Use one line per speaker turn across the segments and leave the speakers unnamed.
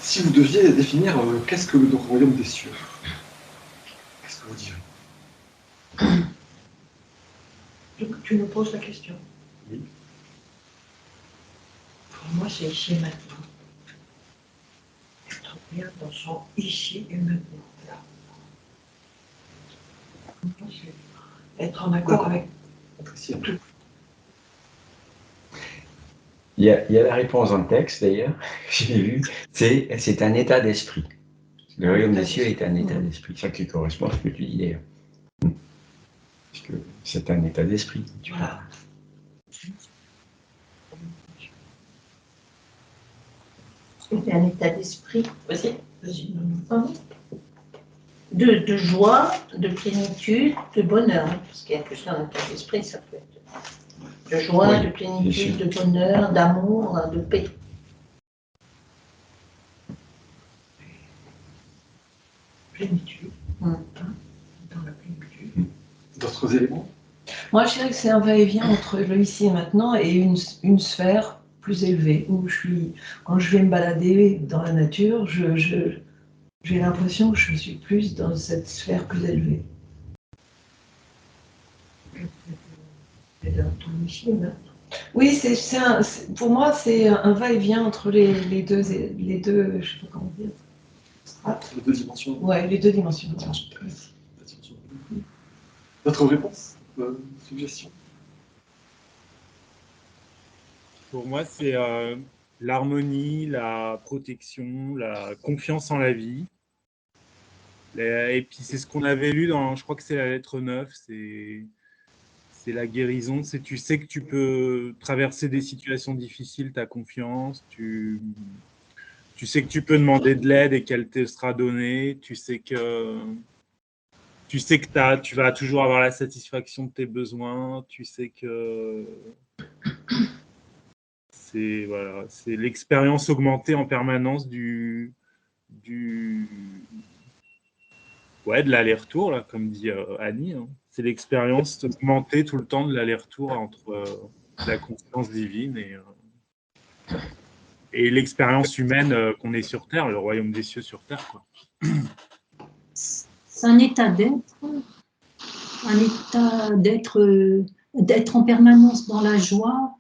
Si vous deviez définir qu'est-ce que le royaume des cieux, qu'est-ce que vous direz?
Tu nous poses la question.
Oui.
Pour moi, c'est ici et maintenant. Être bien dans son ici et maintenant. Là. Pour moi, c'est être en accord avec tout.
Il y a la réponse dans le texte, d'ailleurs, j'ai vu, c'est un état d'esprit. Le royaume des cieux est un état d'esprit. Ça qui correspond à ce que tu dis, d'ailleurs. Parce que c'est un état d'esprit.
Voilà.
C'est un état d'esprit.
Vas-y, vas-y.
De joie, de plénitude, de bonheur. Parce qu'il y a que ça, un état d'esprit, ça peut être de joie,
Oui,
de plénitude, de bonheur, d'amour, de paix.
Plénitude. Dans la plénitude.
D'autres éléments?
Moi, je dirais que c'est un va-et-vient entre le ici et maintenant et une sphère plus élevée, où quand je vais me balader dans la nature, j'ai l'impression que je suis plus dans cette sphère plus élevée.
Et dans ton ici et maintenant.
Oui, pour moi, c'est un va-et-vient entre les deux, je ne sais pas comment dire.
Les deux dimensions.
Ouais, les deux dimensions.
D'autres réponses? Suggestions?
Pour moi, c'est l'harmonie, la protection, la confiance en la vie. Et puis, c'est ce qu'on avait lu dans, je crois que c'est la lettre 9, c'est la guérison. Tu sais que tu peux traverser des situations difficiles, tu as confiance, tu sais que tu peux demander de l'aide et qu'elle te sera donnée, tu sais que tu vas toujours avoir la satisfaction de tes besoins, tu sais que c'est l'expérience augmentée en permanence de l'aller-retour, là, comme dit Annie. Hein. C'est l'expérience augmentée tout le temps de l'aller-retour entre la conscience divine et l'expérience humaine qu'on est sur Terre, le royaume des cieux sur Terre. Quoi.
C'est un état d'être en permanence dans la joie,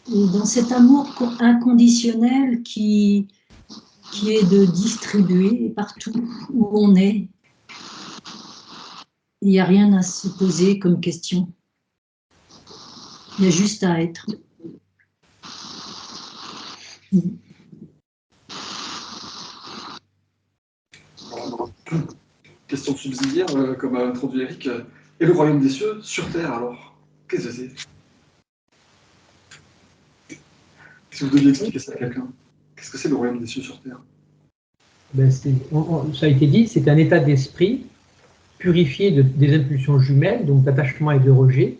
et dans cet amour inconditionnel qui est de distribuer partout où on est. Il n'y a rien à se poser comme question. Il y a juste à être.
Question subsidiaire, comme a introduit Eric. Et le royaume des cieux sur Terre, alors? Qu'est-ce que c'est? Si vous deviez expliquer ça à quelqu'un, qu'est-ce que c'est le royaume des cieux sur Terre?
Ben ça a été dit, c'est un état d'esprit purifié des impulsions jumelles, donc d'attachement et de rejet,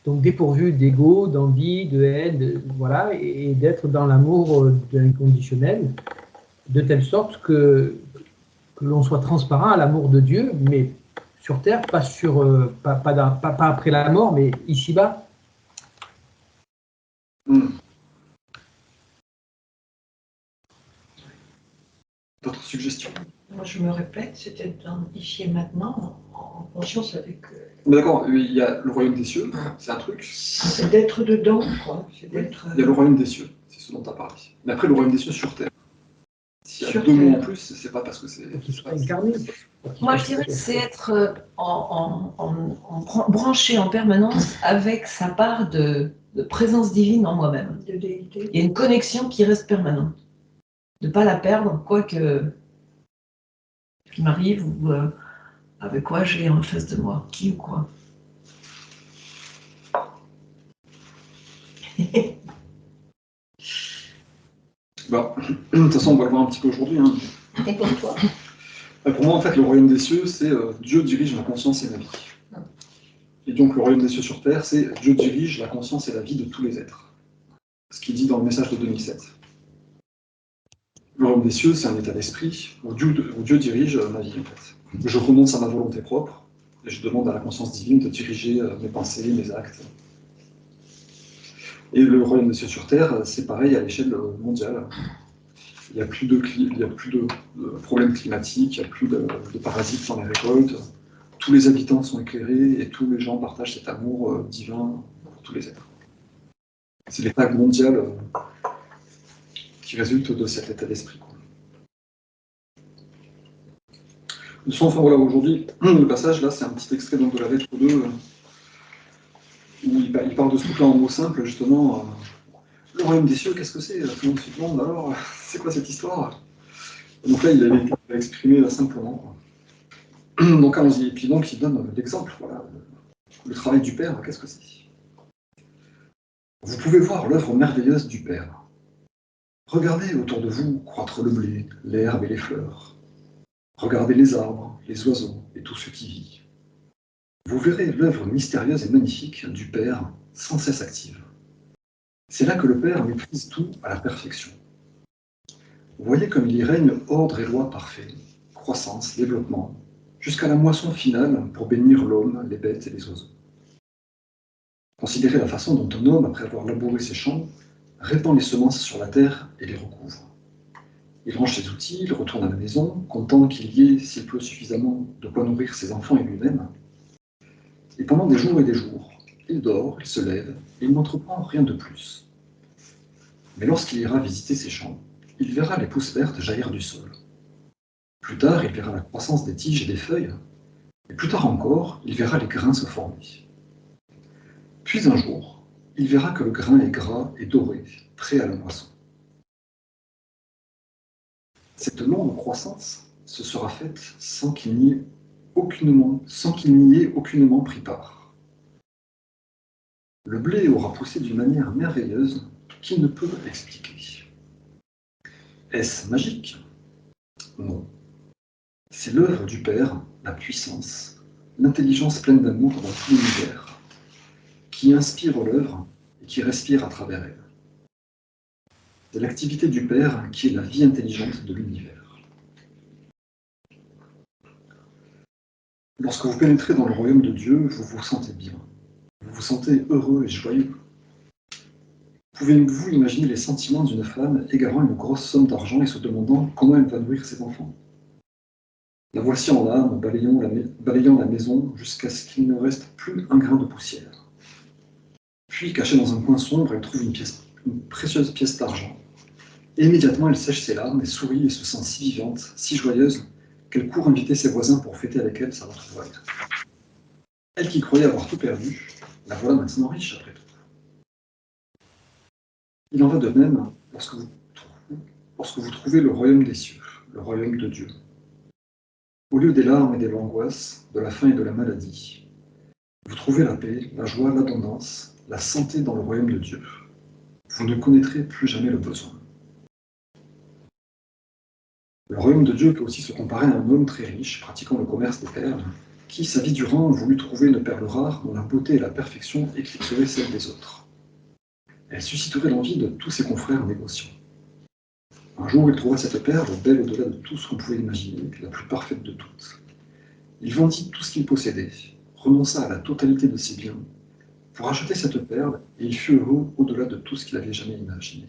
donc dépourvu d'ego, d'envie, de haine, voilà, et d'être dans l'amour de l'inconditionnel, de telle sorte que l'on soit transparent à l'amour de Dieu, mais sur Terre, pas après la mort, mais ici-bas.
D'autres suggestions?
Moi, je me répète, c'était ici et maintenant, en conscience avec...
Mais d'accord, il y a le royaume des cieux, c'est un truc.
C'est d'être dedans, quoi.
Il y a le royaume des cieux, c'est ce dont tu as parlé. Mais après, le royaume des cieux sur Terre. S'il y a deux mots en plus, c'est pas parce que c'est...
Qu'il soit incarné.
Moi, je dirais que c'est être branché en permanence avec sa part de présence divine en moi-même.
De déité.
Il y a une connexion qui reste permanente. De ne pas la perdre, quoi que ce qui m'arrive ou avec quoi j'ai en face de moi, qui ou quoi.
Bah, de toute façon, on va le voir un petit peu aujourd'hui. Hein.
Et pour toi?
Pour moi, en fait, le royaume des cieux, c'est Dieu dirige ma conscience et ma vie. Et donc, le royaume des cieux sur Terre, c'est Dieu dirige la conscience et la vie de tous les êtres. Ce qu'il dit dans le message de 2007. Le royaume des cieux, c'est un état d'esprit où Dieu dirige ma vie, en fait. Je renonce à ma volonté propre et je demande à la conscience divine de diriger mes pensées, mes actes. Et le royaume des cieux sur Terre, c'est pareil à l'échelle mondiale. il n'y a plus de problèmes climatiques, il n'y a plus de parasites dans les récoltes, tous les habitants sont éclairés et tous les gens partagent cet amour divin pour tous les êtres. C'est l'état mondial qui résulte de cet état d'esprit. Enfin voilà, aujourd'hui, le passage là, c'est un petit extrait donc, de la lettre 2, où il parle de ce truc-là en mots simples, justement. Le royaume des cieux, qu'est-ce que c'est? Tout le monde se demande, alors, c'est quoi cette histoire? Donc là, il a exprimé là, simplement. Donc allons-y, et puis donc il donne l'exemple, voilà. Le travail du Père, qu'est-ce que c'est? Vous pouvez voir l'œuvre merveilleuse du Père. Regardez autour de vous croître le blé, l'herbe et les fleurs. Regardez les arbres, les oiseaux et tout ce qui vit. Vous verrez l'œuvre mystérieuse et magnifique du Père sans cesse active. C'est là que le Père maîtrise tout à la perfection. Voyez comme il y règne ordre et loi parfaits, croissance, développement, jusqu'à la moisson finale pour bénir l'homme, les bêtes et les oiseaux. Considérez la façon dont un homme, après avoir labouré ses champs, répand les semences sur la terre et les recouvre. Il range ses outils, il retourne à la maison, content qu'il y ait, s'il peut, suffisamment de quoi nourrir ses enfants et lui-même. Et pendant des jours et des jours, il dort, il se lève, et il n'entreprend rien de plus. Mais lorsqu'il ira visiter ses champs, il verra les pousses vertes jaillir du sol. Plus tard, il verra la croissance des tiges et des feuilles, et plus tard encore, il verra les grains se former. Puis un jour, il verra que le grain est gras et doré, prêt à la moisson. Cette longue croissance se sera faite sans qu'il n'y ait aucunement pris part. Le blé aura poussé d'une manière merveilleuse qu'il ne peut expliquer. Est-ce magique? Non. C'est l'œuvre du Père, la puissance, l'intelligence pleine d'amour dans tout l'univers, qui inspire l'œuvre et qui respire à travers elle. C'est l'activité du Père qui est la vie intelligente de l'univers. Lorsque vous pénétrez dans le royaume de Dieu, vous vous sentez bien. Vous vous sentez heureux et joyeux. Pouvez-vous imaginer les sentiments d'une femme égarant une grosse somme d'argent et se demandant comment elle va nourrir ses enfants? La voici en larmes, balayant la maison jusqu'à ce qu'il ne reste plus un grain de poussière. Puis, cachée dans un coin sombre, elle trouve une précieuse pièce d'argent. Et immédiatement, elle sèche ses larmes et sourit et se sent si vivante, si joyeuse, qu'elle court inviter ses voisins pour fêter avec elle sa retrouvaille. Elle qui croyait avoir tout perdu, la voilà maintenant riche après tout. Il en va de même lorsque vous trouvez le royaume des cieux, le royaume de Dieu. Au lieu des larmes et de l'angoisse, de la faim et de la maladie, vous trouvez la paix, la joie, l'abondance, la santé dans le royaume de Dieu. Vous ne connaîtrez plus jamais le besoin. Le royaume de Dieu peut aussi se comparer à un homme très riche, pratiquant le commerce des perles, qui, sa vie durant, voulut trouver une perle rare dont la beauté et la perfection éclipseraient celle des autres. Elle susciterait l'envie de tous ses confrères négociants. Un jour, il trouva cette perle, belle au-delà de tout ce qu'on pouvait imaginer, la plus parfaite de toutes. Il vendit tout ce qu'il possédait, renonça à la totalité de ses biens, pour acheter cette perle, et il fut heureux au-delà de tout ce qu'il avait jamais imaginé,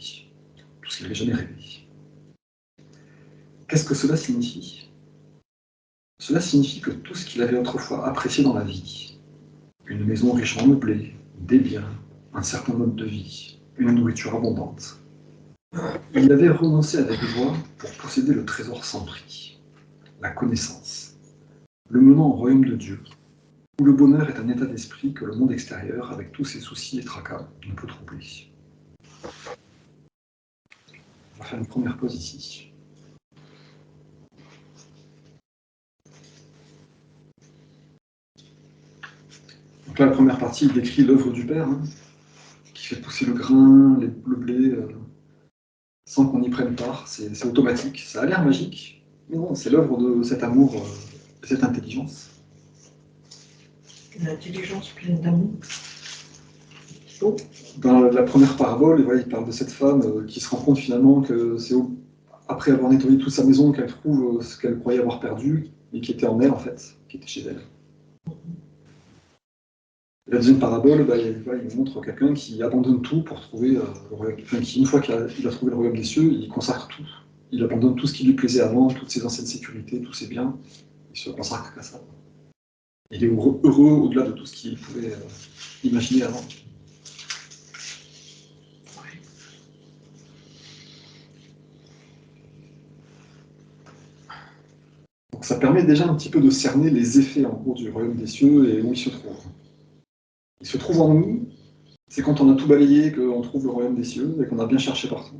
tout ce qu'il avait jamais rêvé. Qu'est-ce que cela signifie? Cela signifie que tout ce qu'il avait autrefois apprécié dans la vie, une maison richement meublée, des biens, un certain mode de vie, une nourriture abondante, il avait renoncé avec joie pour posséder le trésor sans prix, la connaissance, le menant au royaume de Dieu, où le bonheur est un état d'esprit que le monde extérieur, avec tous ses soucis et tracas, ne peut troubler. On va faire une première pause ici. Donc là, la première partie décrit l'œuvre du Père, qui fait pousser le grain, le blé, sans qu'on y prenne part. C'est automatique. Ça a l'air magique, mais non, c'est l'œuvre de cet amour, de cette intelligence.
Une intelligence pleine d'amour.
Dans la première parabole, il parle de cette femme qui se rend compte finalement que c'est après avoir nettoyé toute sa maison qu'elle trouve ce qu'elle croyait avoir perdu et qui était en elle en fait, qui était chez elle. La deuxième parabole, il montre quelqu'un qui abandonne tout pour trouver le royaume, qui, une fois qu'il a trouvé le royaume des cieux, il consacre tout. il abandonne tout ce qui lui plaisait avant, toutes ses anciennes sécurités, tous ses biens, il se consacre qu'à ça. Il est heureux au-delà de tout ce qu'il pouvait imaginer avant. Donc ça permet déjà un petit peu de cerner les effets en cours du royaume des cieux et où il se trouve. Il se trouve en nous, c'est quand on a tout balayé qu'on trouve le royaume des cieux et qu'on a bien cherché partout.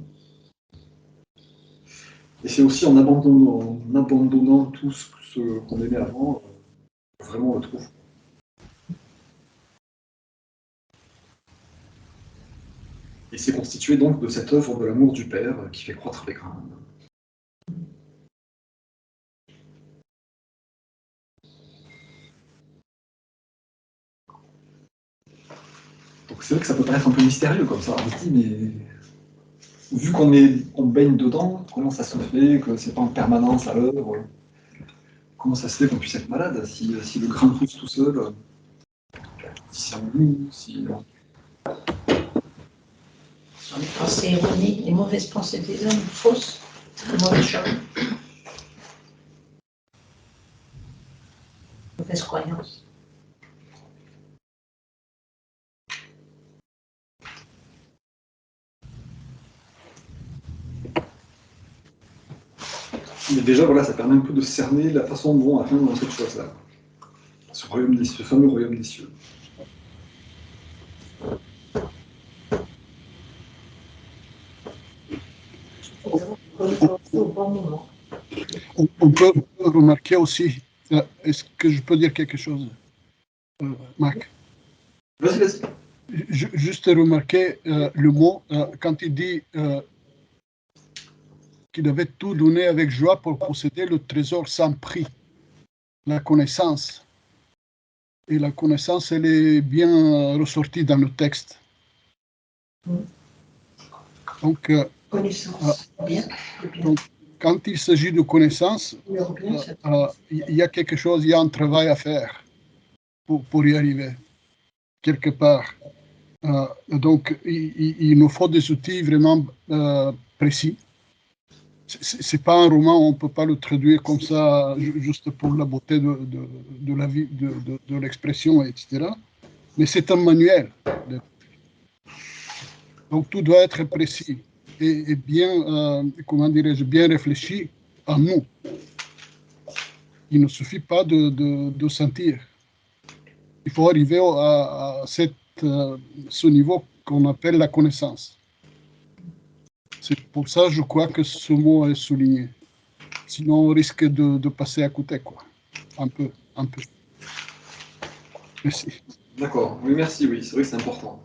Et c'est aussi en abandonnant tout ce qu'on aimait avant, vraiment on le trouve. Et c'est constitué donc de cette œuvre de l'amour du Père qui fait croître les grains. Donc c'est vrai que ça peut paraître un peu mystérieux comme ça. On se dit, mais vu qu'on baigne dedans, comment ça se fait que c'est pas en permanence à l'œuvre? Comment ça se fait qu'on puisse être malade si le grain pousse tout seul? Si c'est en nous, si...
Sur les pensées erronées, les mauvaises pensées des hommes, fausses, les mauvaises choses. Mauvaises croyances.
Mais déjà, voilà, ça permet un peu de cerner la façon dont on atteindre cette chose-là. Ce royaume des cieux, ce fameux royaume des cieux.
Au bon moment.
On peut remarquer aussi, est-ce que je peux dire quelque chose, Marc?
Vas-y, vas-y.
Juste remarquer le mot, quand il dit qu'il avait tout donné avec joie pour posséder le trésor sans prix, la connaissance. Et la connaissance, elle est bien ressortie dans le texte. Donc,
Connaissance. Bien.
donc, quand il s'agit de connaissance, il y a quelque chose, il y a un travail à faire pour y arriver, quelque part. Donc, il nous faut des outils vraiment précis. C'est pas un roman, on ne peut pas le traduire comme ça, juste pour la beauté de la vie, de l'expression, etc. Mais c'est un manuel. Donc, tout doit être précis et bien, comment dirais-je, bien réfléchi à nous. Il ne suffit pas de sentir. Il faut arriver à ce niveau qu'on appelle la connaissance. C'est pour ça, je crois que ce mot est souligné. Sinon, on risque de passer à côté, quoi. Un peu. Merci.
D'accord, oui, merci, oui, c'est vrai que c'est important.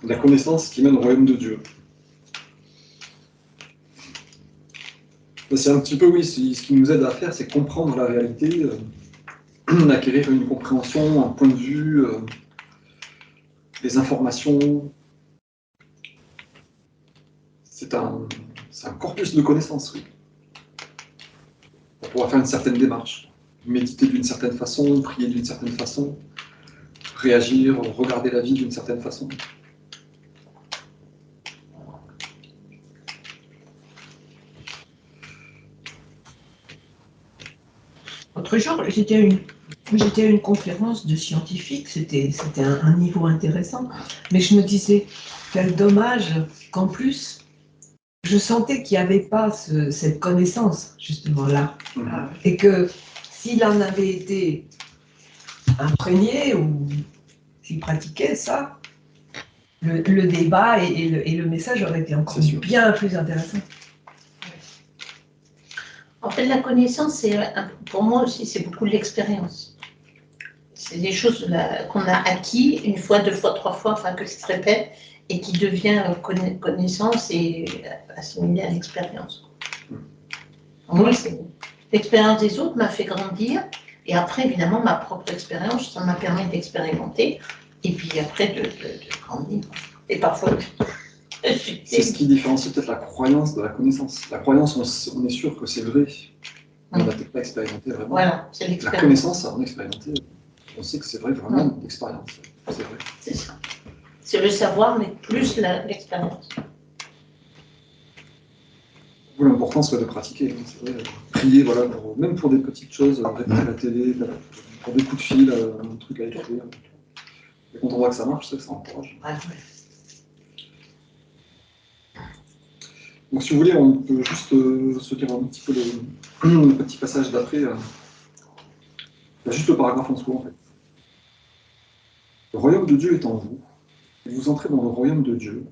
La connaissance qui mène au royaume de Dieu. C'est un petit peu, oui, ce qui nous aide à faire, c'est comprendre la réalité, acquérir une compréhension, un point de vue, des informations. C'est un corpus de connaissances, oui. Pour pouvoir faire une certaine démarche, méditer d'une certaine façon, prier d'une certaine façon, réagir, regarder la vie d'une certaine façon.
L'autre jour, j'étais à une conférence de scientifiques, c'était un niveau intéressant, mais je me disais, quel dommage qu'en plus, je sentais qu'il n'y avait pas cette connaissance, justement là, et que s'il en avait été imprégné ou s'il pratiquait ça, le débat et le message auraient été encore bien plus intéressants.
En fait, la connaissance, pour moi aussi, c'est beaucoup de l'expérience. C'est des choses qu'on a acquis une fois, deux fois, trois fois, enfin que ça se répète, et qui devient connaissance et assimilé à l'expérience. Pour moi, l'expérience des autres m'a fait grandir, et après, évidemment, ma propre expérience, ça m'a permis d'expérimenter, et puis après de grandir. Et parfois...
C'est ce qui différencie peut-être la croyance de la connaissance. La croyance, on est sûr que c'est vrai, mais on n'a peut-être pas expérimenté vraiment.
Voilà, c'est l'expérience.
La connaissance, on a expérimenté. On sait que c'est vrai vraiment d'expérience. C'est vrai.
C'est ça. C'est le savoir, mais plus l'expérience.
D'où l'importance de pratiquer. Hein, c'est vrai, prier, voilà, même pour des petites choses, réparer la télé, pour des coups de fil, un truc à écrire. Et quand on voit que ça marche, c'est que ça encourage.
Ouais.
Donc si vous voulez, on peut juste se dire un petit peu le petit passage d'après. Il y a juste le paragraphe en soi, en fait. Le royaume de Dieu est en vous, et vous entrez dans le royaume de Dieu,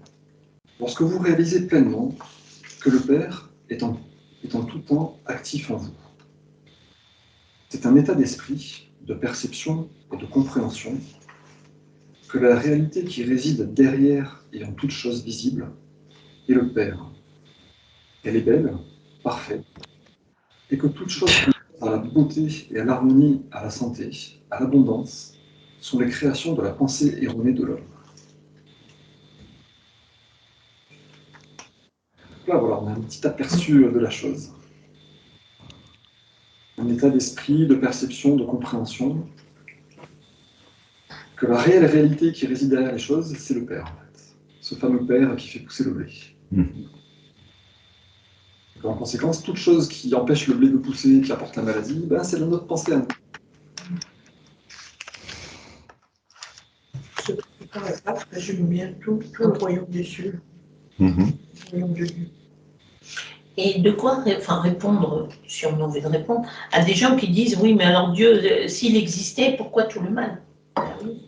lorsque vous réalisez pleinement que le Père est en tout temps actif en vous. C'est un état d'esprit, de perception et de compréhension, que la réalité qui réside derrière et en toute chose visible est le Père. Elle est belle, parfaite, et que toute chose à la beauté et à l'harmonie, à la santé, à l'abondance, sont les créations de la pensée erronée de l'homme. Là, voilà, on a un petit aperçu de la chose. Un état d'esprit, de perception, de compréhension, que la réelle réalité qui réside derrière les choses, c'est le Père, en fait. Ce fameux Père qui fait pousser le blé. En conséquence, toute chose qui empêche le blé de pousser, qui apporte la maladie, ben, c'est notre pensée à nous.
Ce paragraphe résume bien tout le royaume des cieux, le royaume de Dieu.
Et de quoi répondre, si on a envie de répondre, à des gens qui disent oui, mais alors Dieu, s'il existait, pourquoi tout le mal? Oui.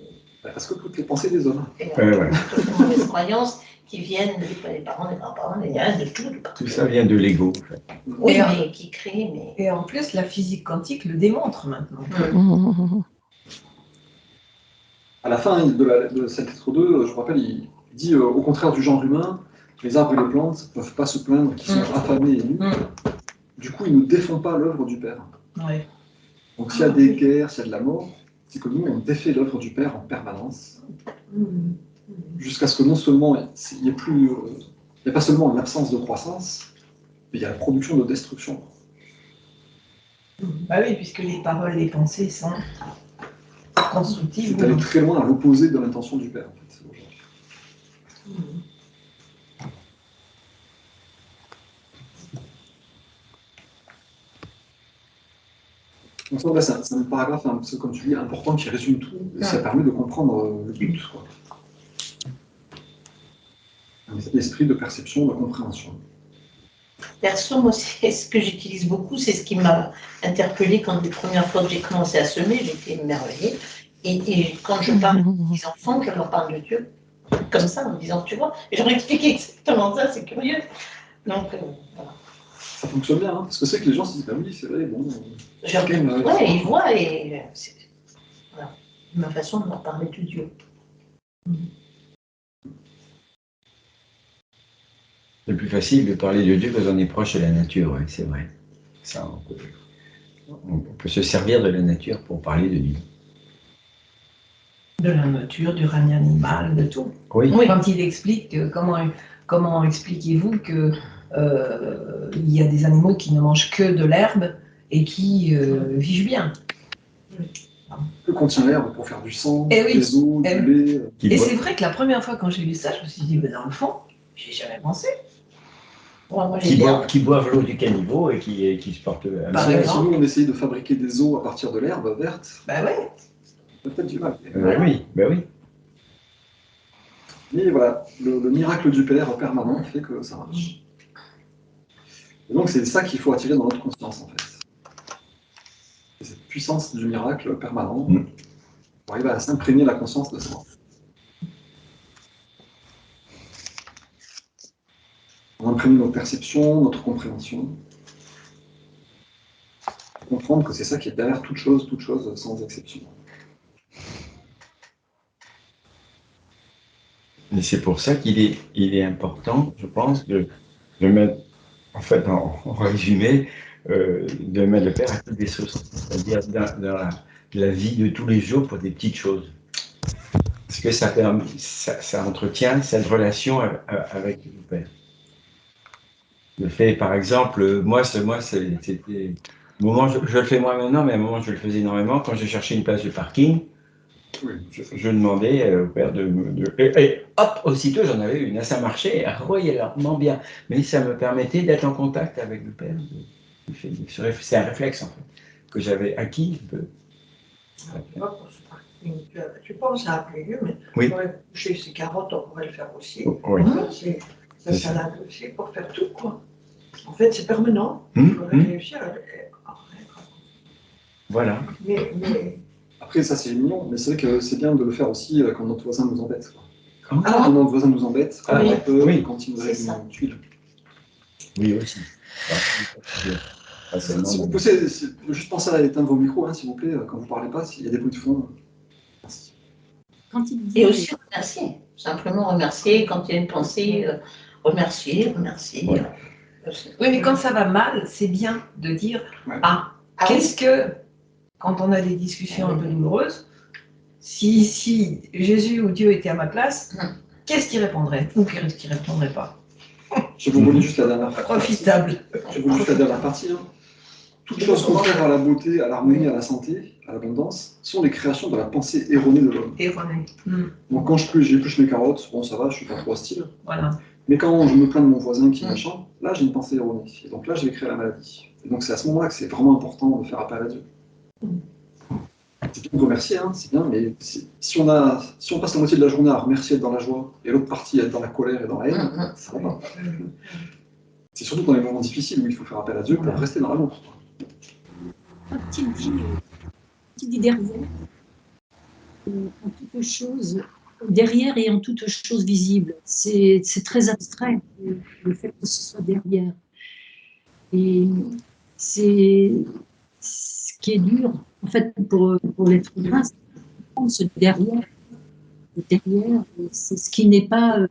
Parce que toutes les pensées des hommes.
Et voilà, toutes les mauvaises croyances qui viennent des parents, des grands-parents, des liens, de tout.
Tout ça vient de l'ego. En fait.
Oui, mais qui crée. Mais...
Et en plus, la physique quantique le démontre maintenant.
À la fin de cette lettre 2, je vous rappelle, il dit au contraire du genre humain, les arbres et les plantes ne peuvent pas se plaindre qu'ils sont affamés et nus. Du coup, ils ne défont pas l'œuvre du Père.
Ouais.
Donc s'il y a des guerres, s'il y a de la mort, c'est que nous, on défait l'œuvre du Père en permanence. Jusqu'à ce que non seulement il n'y ait pas seulement l'absence de croissance, mais il y a la production de destruction.
Bah oui, puisque les paroles, les pensées sont constructives.
C'est aller très loin à l'opposé de l'intention du Père, en fait, aujourd'hui. Donc ça, c'est un paragraphe, hein, comme tu dis, important qui résume tout, et ça permet de comprendre le but. Quoi. Un état d'esprit, de perception, de compréhension.
Perso, moi, c'est ce que j'utilise beaucoup, c'est ce qui m'a interpellée quand les premières fois que j'ai commencé à semer, j'étais émerveillée. Et quand je parle des enfants, je leur parle de Dieu, comme ça, en disant, tu vois, et je leur explique exactement ça, c'est curieux. Donc, voilà.
Ça fonctionne bien, hein, parce que c'est que les gens se disent, bah oui, c'est vrai, bon.
Ouais, ils voient, et c'est voilà, ma façon de leur parler de Dieu.
C'est plus facile de parler de Dieu quand on est proche de la nature, ouais, c'est vrai. Ça, on peut se servir de la nature pour parler de Dieu.
De la nature, du règne animal, de tout.
Oui.
Quand il explique comment expliquez-vous que il y a des animaux qui ne mangent que de l'herbe et qui vivent bien.
Que contient l'herbe pour faire du sang,
Et oui.
des os, du lait.
Et c'est vrai que la première fois quand j'ai lu ça, je me suis dit, mais dans le fond, j'y ai jamais pensé.
Qui boivent l'eau du caniveau et qui se portent.
Si nous on essayait de fabriquer des os à partir de l'herbe verte,
bah ouais.
Peut-être du mal.
Oui, bah oui.
Mais voilà, le miracle du Père permanent fait que ça marche. Et donc c'est ça qu'il faut attirer dans notre conscience en fait. C'est cette puissance du miracle permanent pour arriver à s'imprégner la conscience de ça. On imprègne notre perception, notre compréhension. Comprendre que c'est ça qui est derrière toute chose sans exception.
Et c'est pour ça qu'il est important, je pense, de mettre, en fait, en résumé, de mettre le Père à toutes les sauces, c'est-à-dire dans la vie de tous les jours pour des petites choses. Parce que ça entretient cette relation avec le Père. Le fait, par exemple, moi c'était au moment, je le fais moi maintenant, mais à un moment je le faisais énormément, quand je cherchais une place de parking,
Oui.
Je demandais au père et hop, aussitôt j'en avais une. Ça marchait royalement bien. Mais ça me permettait d'être en contact avec le père. C'est un réflexe, en fait, que j'avais acquis un peu.
Tu penses à appeler Dieu, mais
Oui.
on pourrait coucher ses carottes, on pourrait le faire aussi.
Oui.
Ça salade aussi pour faire tout, quoi. En fait, c'est permanent.
Hum,
Il faudrait
hum.
réussir à...
Voilà.
Mais...
Après, ça c'est mignon, mais c'est vrai que c'est bien de le faire aussi quand notre voisin nous embête. Quoi.
Quand
Quand notre voisin nous embête, quand
Ah,
on a peur,
oui.
quand il nous
C'est
règle
ça.
une tuile.
Oui, aussi. Pas seulement
Si vous
dans-
poussez, juste pensez à éteindre vos micros, hein, s'il vous plaît, quand vous ne parlez pas, s'il y a des bruits de fond. Merci.
Quand il dit
Et aussi remercier, simplement remercier quand il y a une pensée, remercier.
Ouais.
Oui, mais quand ça va mal, c'est bien de dire
Ouais.
ah,
Ah oui.
qu'est-ce que, quand on a des discussions un peu douloureuses, si Jésus ou Dieu était à ma place, qu'est-ce qu'il répondrait ou qu'est-ce qu'il répondrait pas?
Je vous relis juste la dernière partie.
Profitable.
Je vous lis juste la dernière partie. Hein. Toutes choses contraires à la beauté, à l'harmonie, à la santé, à l'abondance, sont les créations de la pensée erronée de l'homme.
Erroné.
Donc quand j'épluche mes carottes, bon ça va, je suis pas trop hostile.
Voilà.
Mais quand je me plains de mon voisin qui est méchant, là j'ai une pensée erronée. Et donc là je vais créer la maladie. Et donc c'est à ce moment-là que c'est vraiment important de faire appel à Dieu. C'est bien de remercier, hein, c'est bien, mais si on passe la moitié de la journée à remercier, être dans la joie, et l'autre partie à être dans la colère et dans la haine, ça va pas. C'est surtout dans les moments difficiles où il faut faire appel à Dieu pour rester dans l'amour.
quand il dit derrière, en toute chose, derrière et en toute chose visible. C'est très abstrait, le fait que ce soit derrière. Et c'est ce qui est dur, en fait, pour l'être humain, c'est de prendre ce derrière. Le derrière, c'est ce qui n'est pas,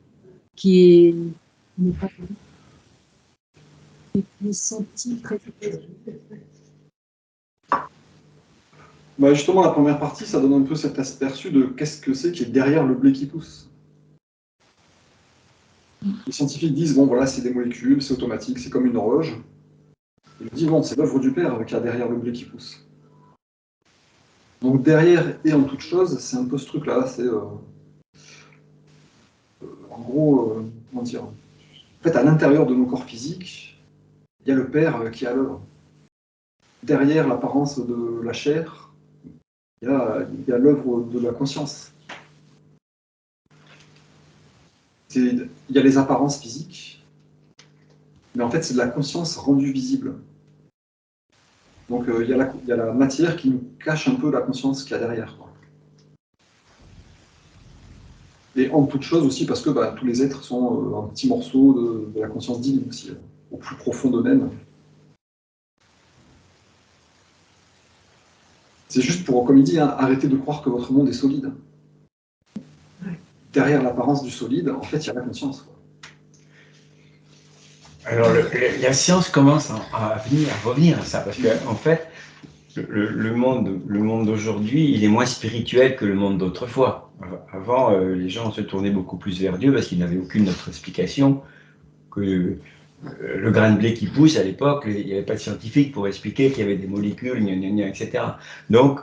qui n'est pas senti très.
Bah justement, la première partie, ça donne un peu cet aperçu de qu'est-ce que c'est qui est derrière le blé qui pousse. Les scientifiques disent, bon voilà, c'est des molécules, c'est automatique, c'est comme une horloge. Ils disent, bon, c'est l'œuvre du Père qui a derrière le blé qui pousse. Donc derrière et en toute chose, c'est un peu ce truc-là, c'est en gros, comment dire, en fait, à l'intérieur de nos corps physiques, il y a le Père qui est à l'œuvre. Derrière l'apparence de la chair, il y a l'œuvre de la conscience. Il y a les apparences physiques, mais en fait, c'est de la conscience rendue visible. Donc, il y a la matière qui nous cache un peu la conscience qu'il y a derrière. Quoi. Et en toute chose aussi, parce que tous les êtres sont un petit morceau de la conscience divine aussi, au plus profond d'eux-mêmes. C'est juste pour, comme il dit, hein, arrêtez de croire que votre monde est solide. Derrière l'apparence du solide, en fait, il y a la conscience. Quoi.
Alors, la science commence à revenir à ça, parce qu'en fait, le monde d'aujourd'hui, il est moins spirituel que le monde d'autrefois. Avant, les gens se tournaient beaucoup plus vers Dieu parce qu'ils n'avaient aucune autre explication que le grain de blé qui pousse à l'époque. Il n'y avait pas de scientifique pour expliquer qu'il y avait des molécules, etc. Donc,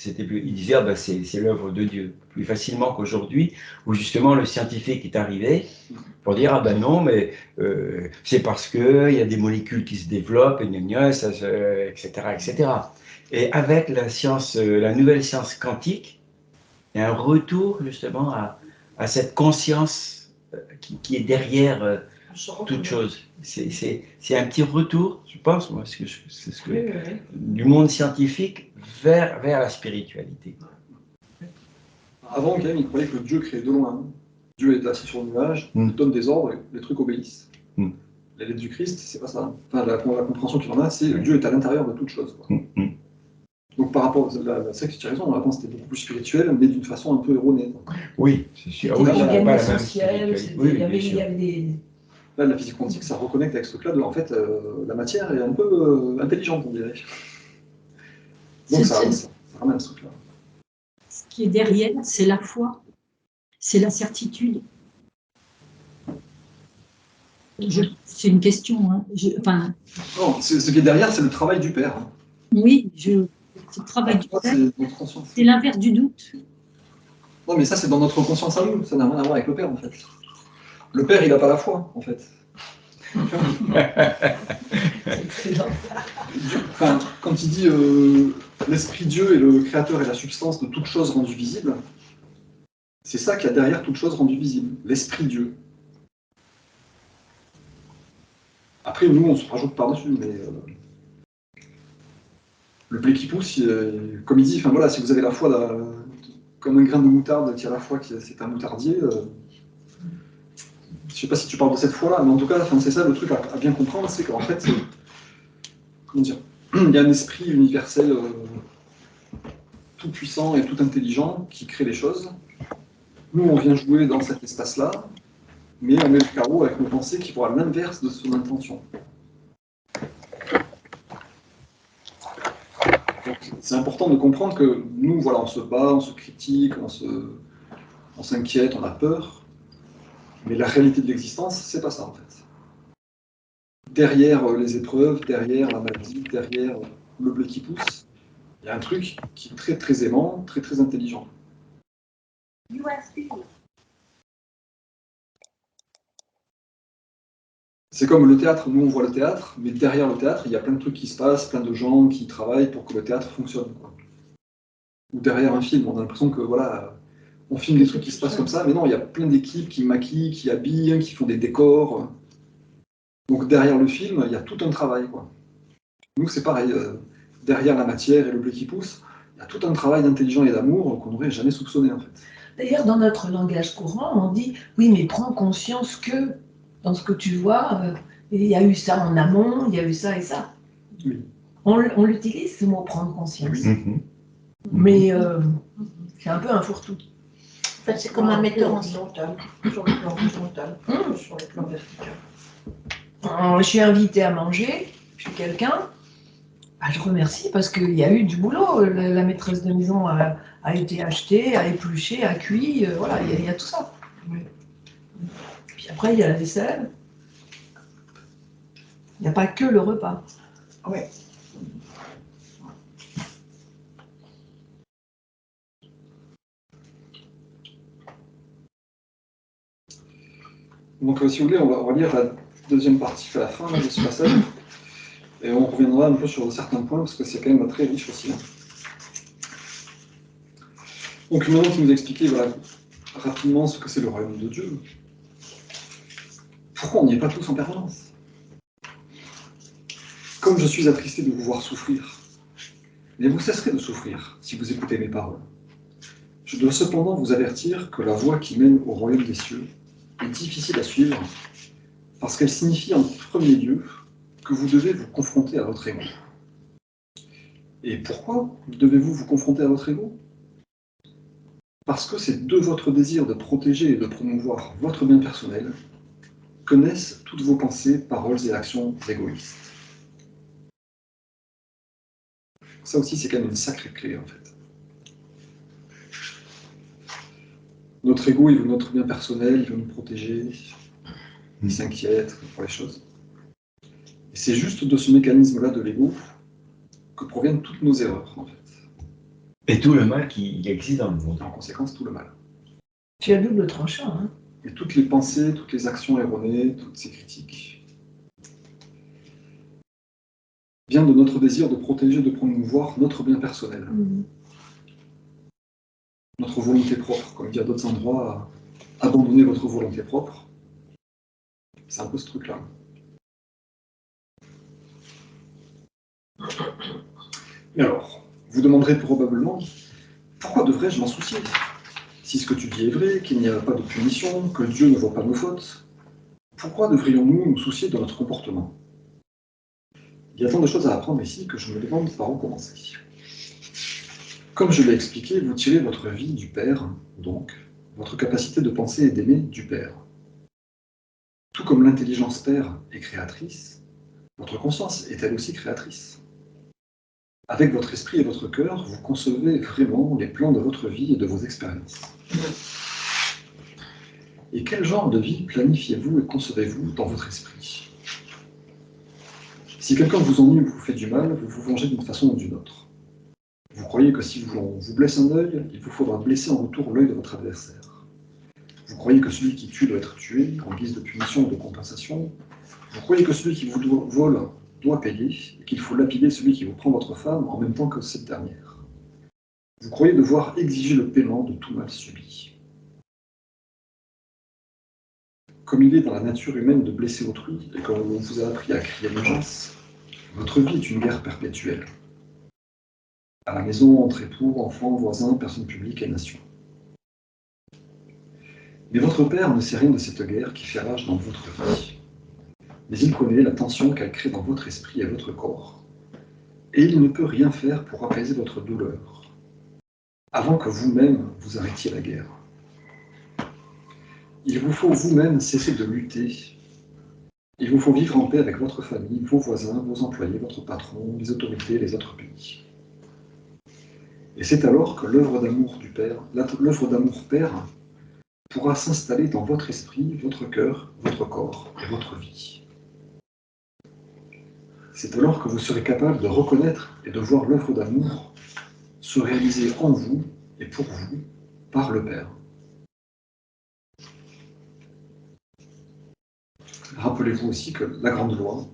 ils disaient, c'est l'œuvre de Dieu, plus facilement qu'aujourd'hui, où justement le scientifique est arrivé pour dire, non, mais c'est parce qu'il y a des molécules qui se développent, etc., etc. Et avec la science, la nouvelle science quantique, il y a un retour justement à cette conscience qui est derrière toute chose. C'est un petit retour, je pense, moi, du monde scientifique vers la spiritualité.
Avant, quand même, ils croyaient que Dieu créait de loin. Dieu est assis sur le nuage, il donne des ordres et les trucs obéissent. La lettre du Christ, c'est pas ça. Enfin, la compréhension qu'il en a, c'est Dieu est à l'intérieur de toute chose. Quoi. Donc par rapport à la secte, tu as raison, avant c'était beaucoup plus spirituel, mais d'une façon un peu erronée.
Oui, c'est sûr.
C'était
Oui,
pas
pas la même
essentiel, il y avait des...
Là, la physique quantique, ça reconnecte avec ce truc-là. En fait, la matière est un peu intelligente, on dirait. Donc ça ramène ce truc-là.
Ce qui est derrière, c'est la foi, c'est la certitude. C'est une question. Hein.
Non, ce qui est derrière, c'est le travail du Père.
Oui, c'est le travail du Père. C'est l'inverse du doute.
Non, mais ça, c'est dans notre conscience à nous. Ça n'a rien à voir avec le Père, en fait. Le Père, il n'a pas la foi, en fait. Enfin, quand il dit l'Esprit Dieu est le créateur et la substance de toute chose rendue visible, c'est ça qu'il y a derrière toute chose rendue visible, l'Esprit Dieu. Après, nous, on se rajoute par-dessus, mais le blé qui pousse, comme il dit, enfin voilà, si vous avez la foi comme un grain de moutarde qui a la foi, c'est un moutardier. Je ne sais pas si tu parles de cette foi-là, mais en tout cas, c'est ça le truc à bien comprendre, c'est qu'en fait, comment dire, il y a un esprit universel tout puissant et tout intelligent qui crée les choses. Nous, on vient jouer dans cet espace-là, mais on met le carreau avec nos pensées qui vont à l'inverse de son intention. C'est important de comprendre que nous, voilà, on se bat, on se critique, on s'inquiète, on a peur, mais la réalité de l'existence, c'est pas ça en fait. Derrière les épreuves, derrière la maladie, derrière le blé qui pousse, il y a un truc qui est très très aimant, très très intelligent. C'est comme le théâtre, nous on voit le théâtre, mais derrière le théâtre, il y a plein de trucs qui se passent, plein de gens qui travaillent pour que le théâtre fonctionne. Quoi. Ou derrière un film, on a l'impression que voilà, on filme des trucs qui se passent comme ça, mais non, il y a plein d'équipes qui maquillent, qui habillent, qui font des décors. Donc derrière le film, il y a tout un travail. Quoi. Nous c'est pareil, derrière la matière et le blé qui pousse, il y a tout un travail d'intelligence et d'amour qu'on n'aurait jamais soupçonné en fait.
D'ailleurs, dans notre langage courant, on dit « oui, mais prends conscience que dans ce que tu vois, il y a eu ça en amont, il y a eu ça et ça.
Oui. »
On l'utilise, ce mot « prendre conscience
Oui.
Mais c'est un peu un fourre-tout.
En fait, c'est comme un metteur en scène.
Sur le plan horizontal, sur le plan vertical. Je suis invitée à manger chez quelqu'un, bah, je remercie parce qu'il y a eu du boulot. La maîtresse de maison a été achetée, a épluché, a cuit, voilà, il y a tout ça. Oui. Puis après, il y a la vaisselle. Il n'y a pas que le repas. Oui.
Donc si vous voulez, on va lire la deuxième partie à la fin là, de ce passage, et on reviendra un peu sur certains points, parce que c'est quand même très riche aussi. Hein. Donc maintenant qu'il nous a expliqué voilà, rapidement ce que c'est le royaume de Dieu, pourquoi on n'y est pas tous en permanence? Comme je suis attristé de vous voir souffrir, mais vous cesserez de souffrir si vous écoutez mes paroles. Je dois cependant vous avertir que la voie qui mène au royaume des cieux est difficile à suivre, parce qu'elle signifie en premier lieu que vous devez vous confronter à votre ego. Et pourquoi devez-vous vous confronter à votre ego? Parce que c'est de votre désir de protéger et de promouvoir votre bien personnel que naissent toutes vos pensées, paroles et actions égoïstes. Ça aussi, c'est quand même une sacrée clé, en fait. Notre ego, il veut notre bien personnel, il veut nous protéger, il s'inquiète pour les choses. Et c'est juste de ce mécanisme-là de l'ego que proviennent toutes nos erreurs, en fait.
Et tout le mal qui existe dans le monde.
En conséquence, tout le mal.
Tu as double tranchant, hein.
Et toutes les pensées, toutes les actions erronées, toutes ces critiques, viennent de notre désir de protéger, de promouvoir notre bien personnel. Notre volonté propre, comme il y a d'autres endroits, abandonner votre volonté propre. C'est un peu ce truc-là. Mais alors, vous demanderez probablement, pourquoi devrais-je m'en soucier? Si ce que tu dis est vrai, qu'il n'y a pas de punition, que Dieu ne voit pas nos fautes, pourquoi devrions-nous nous soucier de notre comportement? Il y a tant de choses à apprendre ici que je me demande par où commencer. Comme je l'ai expliqué, vous tirez votre vie du Père, donc votre capacité de penser et d'aimer du Père. Tout comme l'intelligence Père est créatrice, votre conscience est elle aussi créatrice. Avec votre esprit et votre cœur, vous concevez vraiment les plans de votre vie et de vos expériences. Et quel genre de vie planifiez-vous et concevez-vous dans votre esprit? Si quelqu'un vous ennuie ou vous fait du mal, vous vous vengez d'une façon ou d'une autre. Vous croyez que si l'on vous blesse un œil, il vous faudra blesser en retour l'œil de votre adversaire. Vous croyez que celui qui tue doit être tué en guise de punition ou de compensation. Vous croyez que celui qui vous vole doit payer et qu'il faut lapider celui qui vous prend votre femme en même temps que cette dernière. Vous croyez devoir exiger le paiement de tout mal subi. Comme il est dans la nature humaine de blesser autrui et comme on vous a appris à crier vengeance, votre vie est une guerre perpétuelle. À la maison, entre époux, enfants, voisins, personnes publiques et nations. Mais votre père ne sait rien de cette guerre qui fait rage dans votre vie. Mais il connaît la tension qu'elle crée dans votre esprit et votre corps. Et il ne peut rien faire pour apaiser votre douleur, avant que vous-même vous arrêtiez la guerre. Il vous faut vous-même cesser de lutter. Il vous faut vivre en paix avec votre famille, vos voisins, vos employés, votre patron, les autorités, les autres pays. Et c'est alors que l'œuvre d'amour du Père, l'œuvre d'amour Père, pourra s'installer dans votre esprit, votre cœur, votre corps et votre vie. C'est alors que vous serez capable de reconnaître et de voir l'œuvre d'amour se réaliser en vous et pour vous par le Père. Rappelez-vous aussi que la grande loi,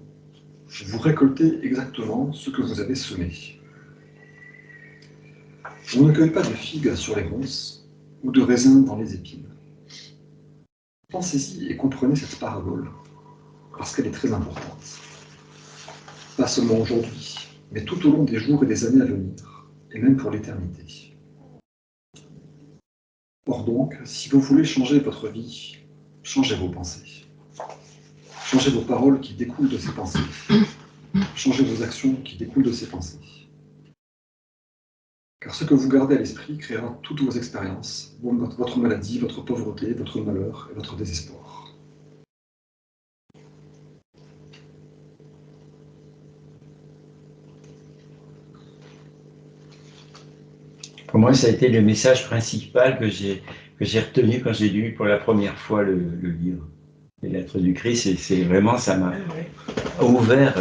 vous récoltez exactement ce que vous avez semé. On ne cueille pas de figues sur les ronces ou de raisins dans les épines. Pensez-y et comprenez cette parabole, parce qu'elle est très importante. Pas seulement aujourd'hui, mais tout au long des jours et des années à venir, et même pour l'éternité. Or donc, si vous voulez changer votre vie, changez vos pensées. Changez vos paroles qui découlent de ces pensées. Changez vos actions qui découlent de ces pensées. Car ce que vous gardez à l'esprit créera toutes vos expériences, votre maladie, votre pauvreté, votre malheur et votre désespoir.
Pour moi, ça a été le message principal que j'ai retenu quand j'ai lu pour la première fois le livre. Les Lettres du Christ, c'est vraiment, ça m'a ouvert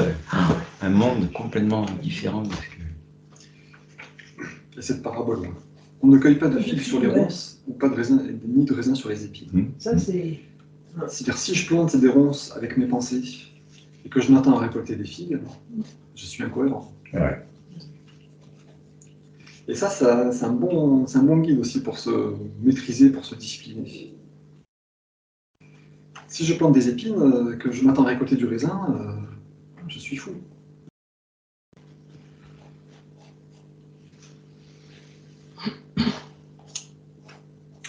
un monde complètement différent de ce que...
Et cette parabole-là. On ne cueille pas de figues sur les ronces, ou pas de raisin, ni de raisins sur les épines.
Ça, c'est...
C'est-à-dire, si je plante des ronces avec mes pensées, et que je m'attends à récolter des figues, je suis incohérent.
Ouais.
Et ça c'est un bon guide aussi pour se maîtriser, pour se discipliner. Si je plante des épines, que je m'attends à récolter du raisin, je suis fou.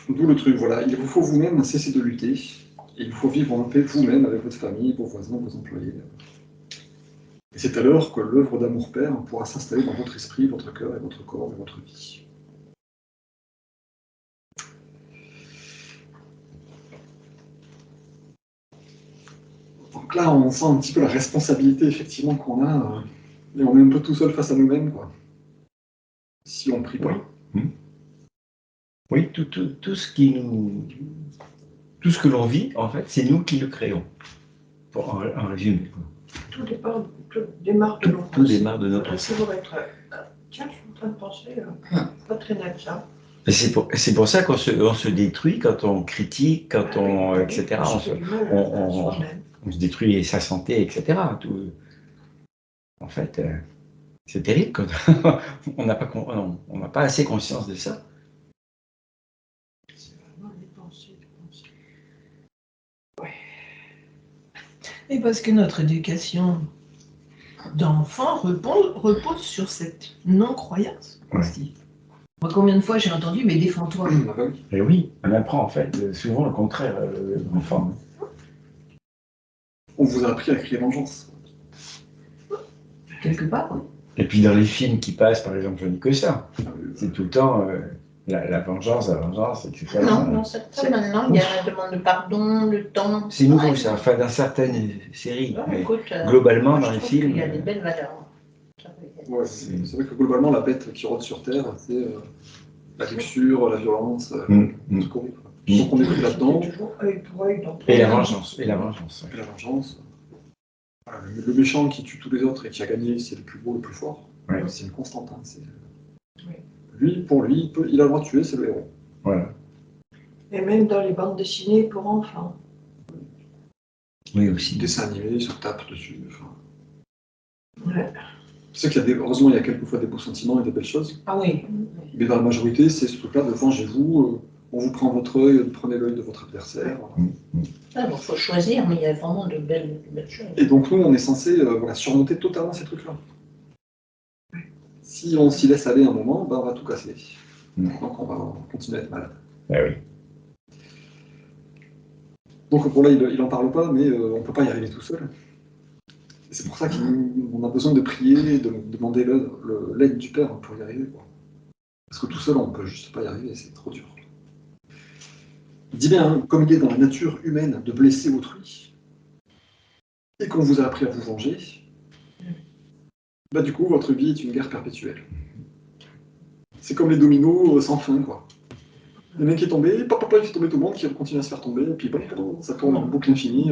D'où le truc, voilà, il vous faut vous-même cesser de lutter, et il vous faut vivre en paix vous-même avec votre famille, vos voisins, vos employés. Et c'est alors que l'œuvre d'amour Père pourra s'installer dans votre esprit, votre cœur et votre corps et votre vie. Donc là, on sent un petit peu la responsabilité, effectivement, qu'on a, et on est un peu tout seul face à nous-mêmes, quoi. Si on ne prie pas.
Oui, tout ce qui nous... Tout ce que l'on vit, en fait, c'est nous qui le créons. Pour en résumer.
Tout démarre de notre
Tout démarre de notre
pensée. Tiens, je suis en train de penser, pas très net ça.
C'est pour ça qu'on se détruit quand on critique, quand on, etc. On se détruit sa santé, etc. Tout, en fait, c'est terrible quand on n'a pas assez conscience de ça.
C'est vraiment des pensées. Ouais. Et parce que notre éducation d'enfant repose sur cette non-croyance aussi. Moi, combien de fois j'ai entendu, mais défends-toi.
Et oui, on apprend en fait souvent le contraire, l'enfant.
On vous a appris à crier vengeance.
Quelque part, oui.
Et puis dans les films qui passent, par exemple, je dis que ça. C'est tout le temps la vengeance, etc.
Non, c'est ça maintenant, il y a la demande de pardon, le temps.
C'est nouveau ça, enfin dans certaines séries.
Ouais,
mais
écoute,
globalement,
moi,
dans les
je trouve
films.
qu'il y a des belles valeurs.
Ouais, c'est vrai que globalement, la bête qui rôde sur Terre, c'est la luxure, la violence, tout horrible. Donc on est pris là-dedans.
Et la vengeance. Et la vengeance.
Et la vengeance. Voilà, le méchant qui tue tous les autres et qui a gagné, c'est le plus beau, le plus fort.
Ouais.
C'est une constante. Hein, Lui, pour lui, il a le droit de tuer, c'est le héros.
Voilà.
Et même dans les bandes dessinées pour enfants.
Oui, aussi.
Dessin animé, il se tape dessus. Enfin.
Ouais.
Tu sais qu'il y a heureusement, il y a quelquefois des beaux sentiments et des belles choses.
Ah oui.
Mais dans la majorité, c'est ce truc-là de vengez-vous, on vous prend votre œil, prenez l'œil de votre adversaire.
Ah, bon, faut choisir, mais il y a vraiment de belles choses.
Et donc nous, on est censé voilà, surmonter totalement ces trucs-là. Si on s'y laisse aller un moment, ben, on va tout casser. Donc on va continuer à être malade.
Ah oui.
Donc bon là, il en parle pas, mais on ne peut pas y arriver tout seul. Et c'est pour ça qu'on a besoin de prier, de demander l'aide du Père pour y arriver. Quoi. Parce que tout seul, on ne peut juste pas y arriver, c'est trop dur. Il dit bien, hein, comme il est dans la nature humaine de blesser autrui, et qu'on vous a appris à vous venger, bah du coup, votre vie est une guerre perpétuelle. C'est comme les dominos sans fin, quoi. Le mec qui est tombé, papa, il fait tomber tout le monde, qui continue à se faire tomber, et puis bon, ça tourne en boucle infinie.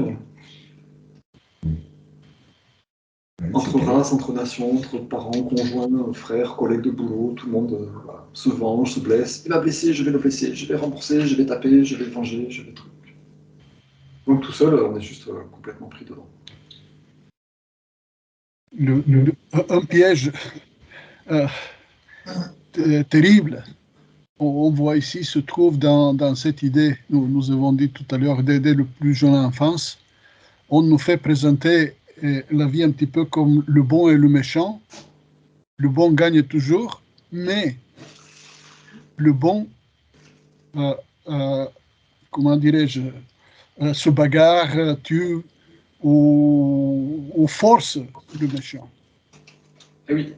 Entre races, entre nations, entre parents, conjoints, frères, collègues de boulot, tout le monde voilà, se venge, se blesse. Il m'a blessé, je vais le blesser, je vais rembourser, je vais taper, je vais le venger, je vais truc. Donc tout seul, on est juste complètement pris dedans.
Un piège terrible, on voit ici, se trouve dans cette idée, nous avons dit tout à l'heure, dès le plus jeune enfance, on nous fait présenter la vie un petit peu comme le bon et le méchant. Le bon gagne toujours, mais le bon, comment dirais-je, se bagarre, tue ou force le méchant.
Eh oui.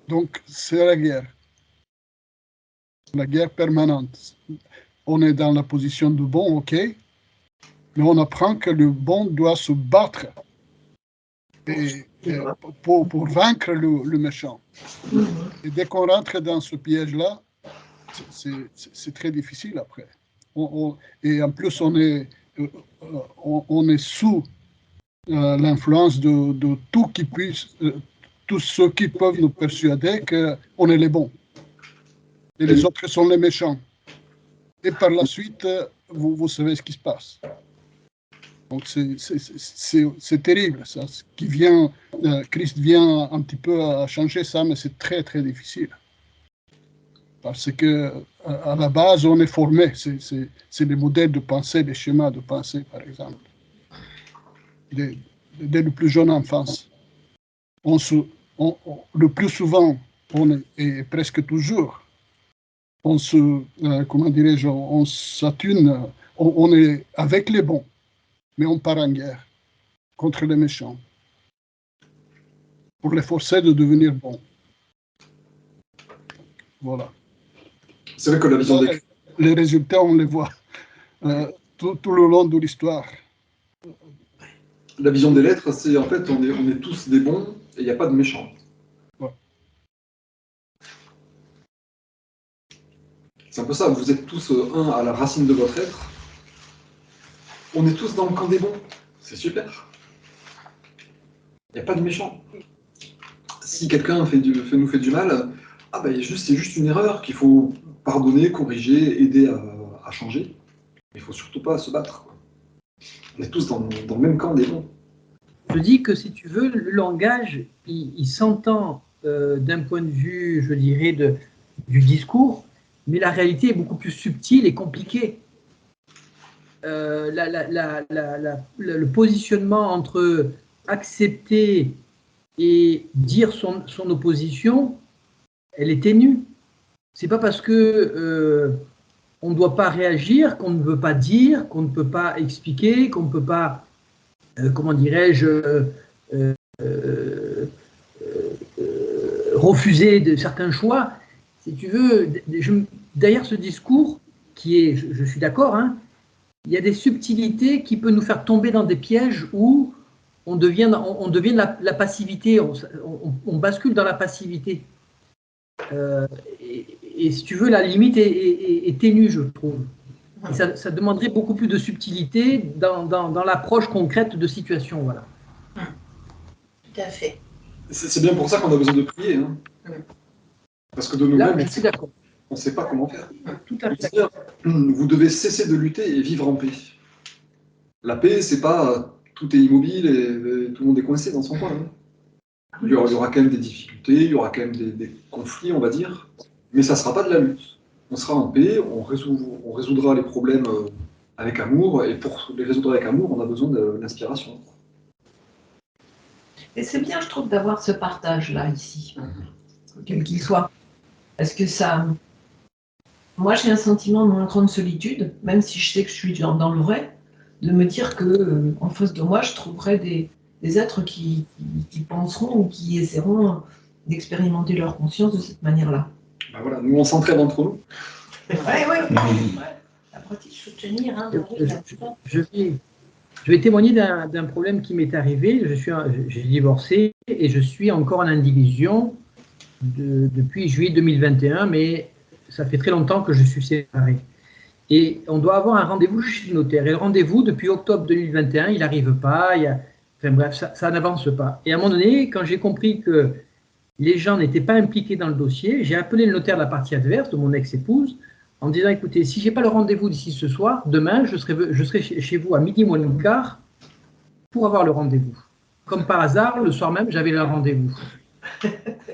Donc c'est la guerre permanente. On est dans la position du bon, ok, mais on apprend que le bon doit se battre pour vaincre le méchant. Et dès qu'on rentre dans ce piège-là, c'est très difficile après. Et en plus, on est sous l'influence de tous ceux qui peuvent nous persuader qu'on est les bons. Et les autres sont les méchants. Et par la suite, vous savez ce qui se passe. Donc c'est terrible, ça. Christ vient un petit peu à changer ça, mais c'est très très difficile. Parce que à la base, on est formé. C'est les modèles de pensée, les schémas de pensée, par exemple. Dès le plus jeune enfance. Le plus souvent, et presque toujours, comment dirais-je, on s'attune, on est avec les bons, mais on part en guerre contre les méchants pour les forcer de devenir bons. Voilà.
C'est vrai que la vision des...
Les résultats, on les voit tout le long de l'histoire.
La vision des lettres, c'est en fait, on est tous des bons et il n'y a pas de méchants.
Ouais.
C'est un peu ça, vous êtes tous un à la racine de votre être. On est tous dans le camp des bons. C'est super. Il n'y a pas de méchants. Si quelqu'un nous fait du mal, c'est juste une erreur qu'il faut pardonner, corriger, aider à changer. Il ne faut surtout pas se battre. On est tous dans le même camp des bons.
Je dis que si tu veux, le langage, il s'entend d'un point de vue, je dirais, du discours, mais la réalité est beaucoup plus subtile et compliquée. Le positionnement entre accepter et dire son opposition, elle est ténue. C'est pas parce que on ne doit pas réagir, qu'on ne veut pas dire, qu'on ne peut pas expliquer, qu'on ne peut pas, comment dirais-je, refuser de certains choix. Si tu veux, derrière ce discours, qui est, je suis d'accord, hein, il y a des subtilités qui peuvent nous faire tomber dans des pièges où on devient la passivité, on bascule dans la passivité. Et si tu veux, la limite est ténue, je trouve. Et ça demanderait beaucoup plus de subtilité dans l'approche concrète de situation. Voilà.
Tout à fait.
C'est bien pour ça qu'on a besoin de prier. Hein. Parce que de
Là,
nous-mêmes,
je suis d'accord.
on ne sait pas comment faire.
Tout à fait.
C'est-à-dire, vous devez cesser de lutter et vivre en paix. La paix, c'est pas tout est immobile et tout le monde est coincé dans son coin. Hein. Il y aura quand même des difficultés, il y aura quand même des conflits, on va dire, mais ça ne sera pas de la lutte. On sera en paix, on résoudra les problèmes avec amour, et pour les résoudre avec amour, on a besoin de l'inspiration.
Et c'est bien, je trouve, d'avoir ce partage-là ici, quel qu'il soit. Parce que ça... Moi, j'ai un sentiment de moins grande solitude, même si je sais que je suis dans le vrai, de me dire que en face de moi, je trouverai des êtres qui penseront ou qui essaieront d'expérimenter leur conscience de cette manière-là.
Ben voilà, nous, on s'entraide entre nous.
Oui.
La pratique soutenir, hein,
Je vais témoigner d'un problème qui m'est arrivé. J'ai divorcé et je suis encore en indivision depuis juillet 2021, mais ça fait très longtemps que je suis séparé. Et on doit avoir un rendez-vous chez le notaire. Et le rendez-vous, depuis octobre 2021, il n'arrive pas. Enfin bref, ça n'avance pas. Et à un moment donné, quand j'ai compris que les gens n'étaient pas impliqués dans le dossier, j'ai appelé le notaire de la partie adverse, de mon ex-épouse, en disant, écoutez, si je n'ai pas le rendez-vous d'ici ce soir, demain, je serai chez vous à midi moins le quart pour avoir le rendez-vous. Comme par hasard, le soir même, j'avais le rendez-vous.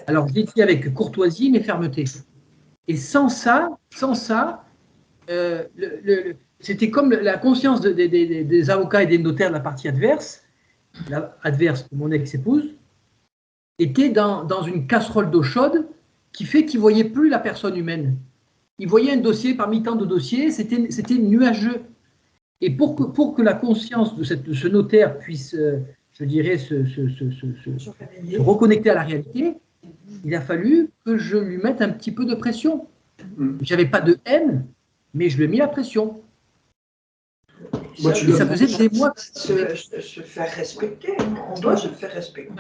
Alors, je l'ai dit avec courtoisie, mais fermeté. Et sans ça, c'était comme la conscience des avocats et des notaires de la partie adverse, adverse de mon ex-épouse, était dans une casserole d'eau chaude qui fait qu'ils ne voyaient plus la personne humaine. Ils voyaient un dossier parmi tant de dossiers, c'était nuageux. Et pour que la conscience de ce notaire puisse, je dirais, se reconnecter à la réalité, il a fallu que je lui mette un petit peu de pression. Je n'avais pas de haine, mais je lui ai mis la pression.
Moi,
Et
ça faisait des mois que
se faire respecter, on doit se faire respecter.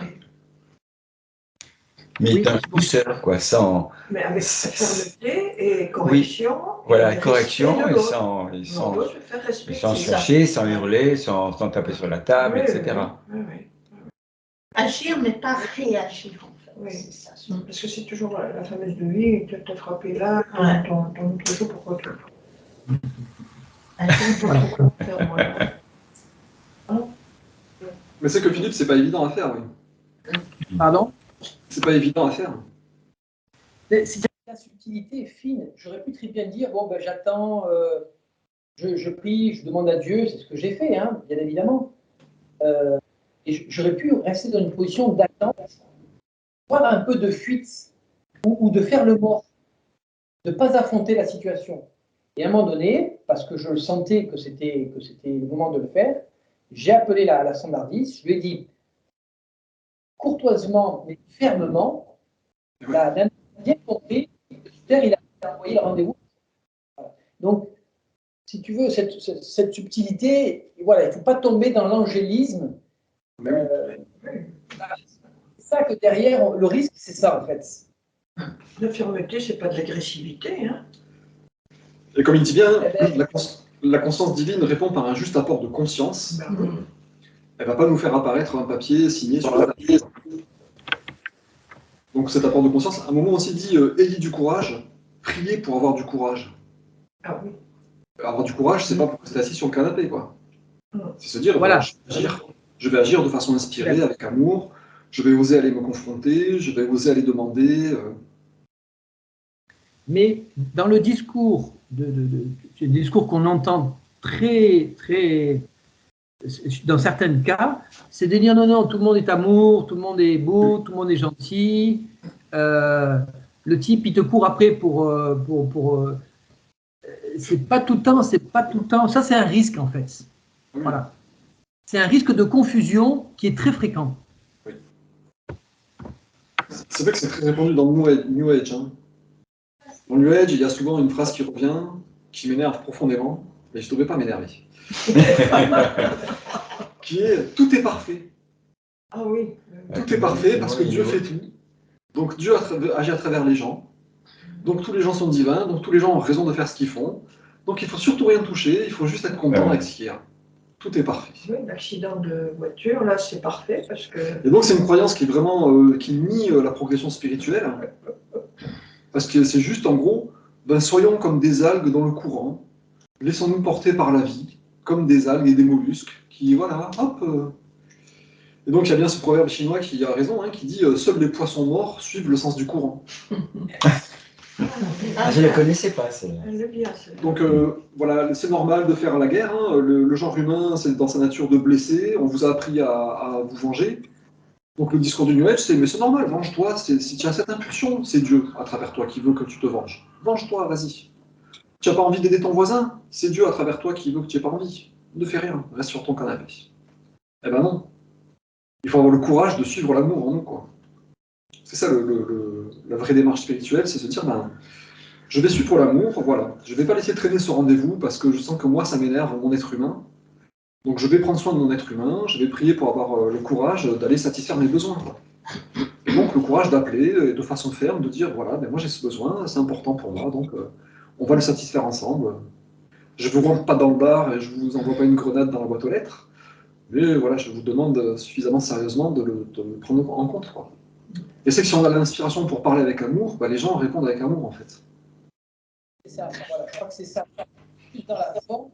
Mais
Oui,
d'un douceur, quoi, sans...
Mais avec fermeté et correction.
Voilà,
et
correction,
respect de
et
l'autre.
sans
On doit se faire respecter.
chercher, sans hurler, sans taper sur la table,
Oui,
etc.
oui.
agir, mais pas réagir, en fait.
Oui.
C'est ça.
Parce que c'est toujours la fameuse devise, tu t'as frappé là,
Ouais.
ton autre jour, pourquoi tu
Agir pour
faut faire, voilà.
Mais c'est que Philippe, c'est pas évident à faire, oui.
Pardon?
C'est pas évident à faire.
C'est la subtilité est fine. J'aurais pu très bien dire, bon, ben, j'attends, je prie, je demande à Dieu, c'est ce que j'ai fait, hein, bien évidemment. Et j'aurais pu rester dans une position d'attente, voire un peu de fuite, ou de faire le mort, de ne pas affronter la situation. Et à un moment donné, parce que je sentais que c'était le moment de le faire, j'ai appelé la standardiste, je lui ai dit, courtoisement, mais fermement, la nana a bien compris, il a envoyé le rendez-vous. Voilà. Donc, si tu veux, cette subtilité, voilà, il ne faut pas tomber dans l'angélisme. C'est ça que derrière, le risque, c'est ça en fait.
La fermeté, c'est pas de l'agressivité. Hein.
Et comme il dit bien, la conscience divine répond par un juste apport de conscience. Elle ne va pas nous faire apparaître un papier signé sur la table. Donc cet apport de conscience, à un moment aussi dit ayez du courage, priez pour avoir du courage.
Ah oui.
Avoir du courage, c'est pas pour rester assis sur le canapé, quoi. C'est se dire,
Voilà.
Je vais agir de façon inspirée, avec amour, je vais oser aller me confronter, je vais oser aller demander.
Mais dans le discours, le discours qu'on entend très, dans certains cas, c'est de dire non, tout le monde est amour, tout le monde est beau, tout le monde est gentil. Le type, il te court après pour c'est pas tout le temps. Ça, c'est un risque en fait.
Oui.
Voilà. C'est un risque de confusion qui est très fréquent.
Oui. C'est vrai que c'est très répandu dans le New Age. Hein. Dans le New Age, il y a souvent une phrase qui revient, qui m'énerve profondément, mais je ne devrais pas m'énerver. Qui est « tout est parfait ».
Ah oui.
Tout est parfait parce que Dieu fait tout. Donc Dieu agit à travers les gens. Donc tous les gens sont divins, donc tous les gens ont raison de faire ce qu'ils font. Donc il ne faut surtout rien toucher, il faut juste être content avec ce qu'il y a. Tout est parfait.
Oui, l'accident de voiture, là, c'est parfait parce que...
Et donc c'est une croyance qui est vraiment qui nie la progression spirituelle. Parce que c'est juste, en gros, ben, soyons comme des algues dans le courant, laissons-nous porter par la vie, comme des algues et des mollusques, qui, voilà, hop. Et donc, il y a bien ce proverbe chinois qui a raison, hein, qui dit « Seuls les poissons morts suivent le sens du courant ».
Ah, je ne la connaissais pas, celle-là.
Donc voilà, c'est normal de faire la guerre. Hein. Le genre humain, c'est dans sa nature de blesser. On vous a appris à vous venger. Donc le discours du New Age, c'est mais c'est normal, venge-toi. Si tu as cette impulsion, c'est Dieu à travers toi qui veut que tu te venges. Venge-toi, vas-y. Tu n'as pas envie d'aider ton voisin, c'est Dieu à travers toi qui veut que tu n'aies pas envie. Ne fais rien, reste sur ton canapé. Eh ben non. Il faut avoir le courage de suivre l'amour en nous, quoi. C'est ça la vraie démarche spirituelle, c'est se dire, ben, je vais suivre l'amour, voilà. Je ne vais pas laisser traîner ce rendez-vous parce que je sens que moi, ça m'énerve, mon être humain. Donc je vais prendre soin de mon être humain, je vais prier pour avoir le courage d'aller satisfaire mes besoins. Quoi. Et donc le courage d'appeler de façon ferme, de dire, voilà, ben moi j'ai ce besoin, c'est important pour moi, donc on va le satisfaire ensemble. Je ne vous rentre pas dans le bar et je ne vous envoie pas une grenade dans la boîte aux lettres, mais voilà, je vous demande suffisamment sérieusement de le prendre en compte. Quoi. Et c'est que si on a l'inspiration pour parler avec amour, ben, les gens répondent avec amour en fait.
C'est ça, voilà, je crois que c'est ça. Dans la forme.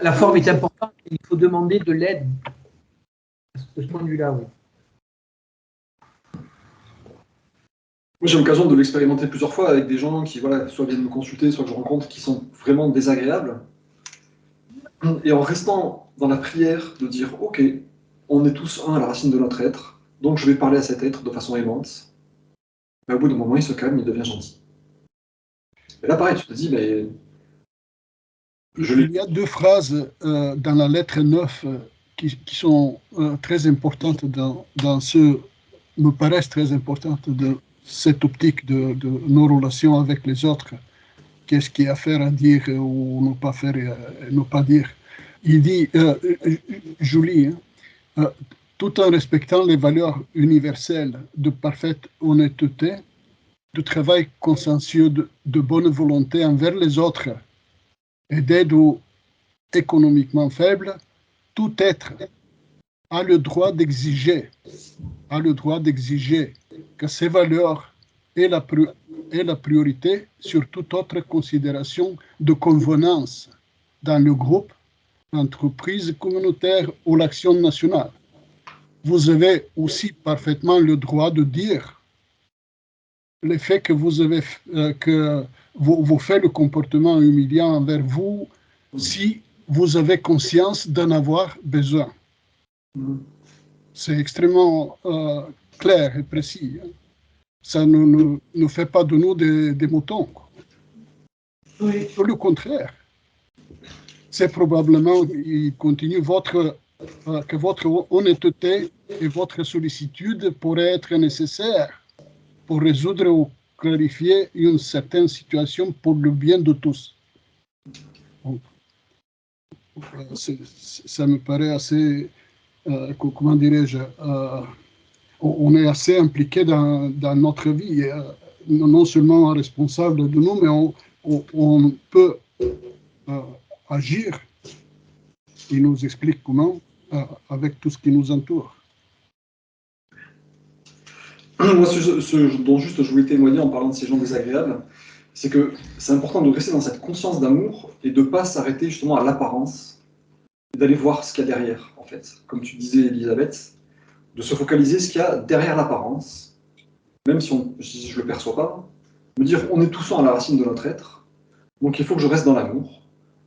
La forme est importante, il faut demander de l'aide. De ce point de vue-là, oui.
Moi, j'ai l'occasion de l'expérimenter plusieurs fois avec des gens qui, voilà, soit viennent me consulter, soit que je rencontre, qui sont vraiment désagréables. Et en restant dans la prière, de dire, ok, on est tous un à la racine de notre être, donc je vais parler à cet être de façon aimante. Mais au bout d'un moment, il se calme, il devient gentil. Et là, pareil, tu te dis, mais...
Il y a deux phrases dans la lettre 9 qui sont très importantes dans ce, me paraissent très importantes de cette optique de nos relations avec les autres. Qu'est-ce qu'il y a à faire, à dire ou ne pas faire et ne pas dire. Il dit, je lis, tout en respectant les valeurs universelles de parfaite honnêteté, de travail consciencieux, de bonne volonté envers les autres et d'aide aux économiquement faibles, tout être a le droit d'exiger que ces valeurs aient la priorité sur toute autre considération de convenance dans le groupe, l'entreprise communautaire ou l'action nationale. Vous avez aussi parfaitement le droit de dire le fait que vous avez que vous faites le comportement humiliant envers vous si vous avez conscience d'en avoir besoin. C'est extrêmement clair et précis. Ça ne fait pas de nous des moutons. Oui. Le contraire. C'est probablement, il continue, que votre honnêteté et votre sollicitude pourraient être nécessaires pour résoudre ou clarifier une certaine situation pour le bien de tous. Donc, ça me paraît assez, comment dirais-je, on est assez impliqué dans notre vie, non seulement responsable de nous, mais on peut agir. Il nous explique comment, avec tout ce qui nous entoure.
Moi, ce dont juste je voulais témoigner en parlant de ces gens désagréables, c'est que c'est important de rester dans cette conscience d'amour et de ne pas s'arrêter justement à l'apparence, et d'aller voir ce qu'il y a derrière, en fait. Comme tu disais, Elisabeth, de se focaliser ce qu'il y a derrière l'apparence, même si je ne le perçois pas, me dire on est tous un à la racine de notre être, donc il faut que je reste dans l'amour,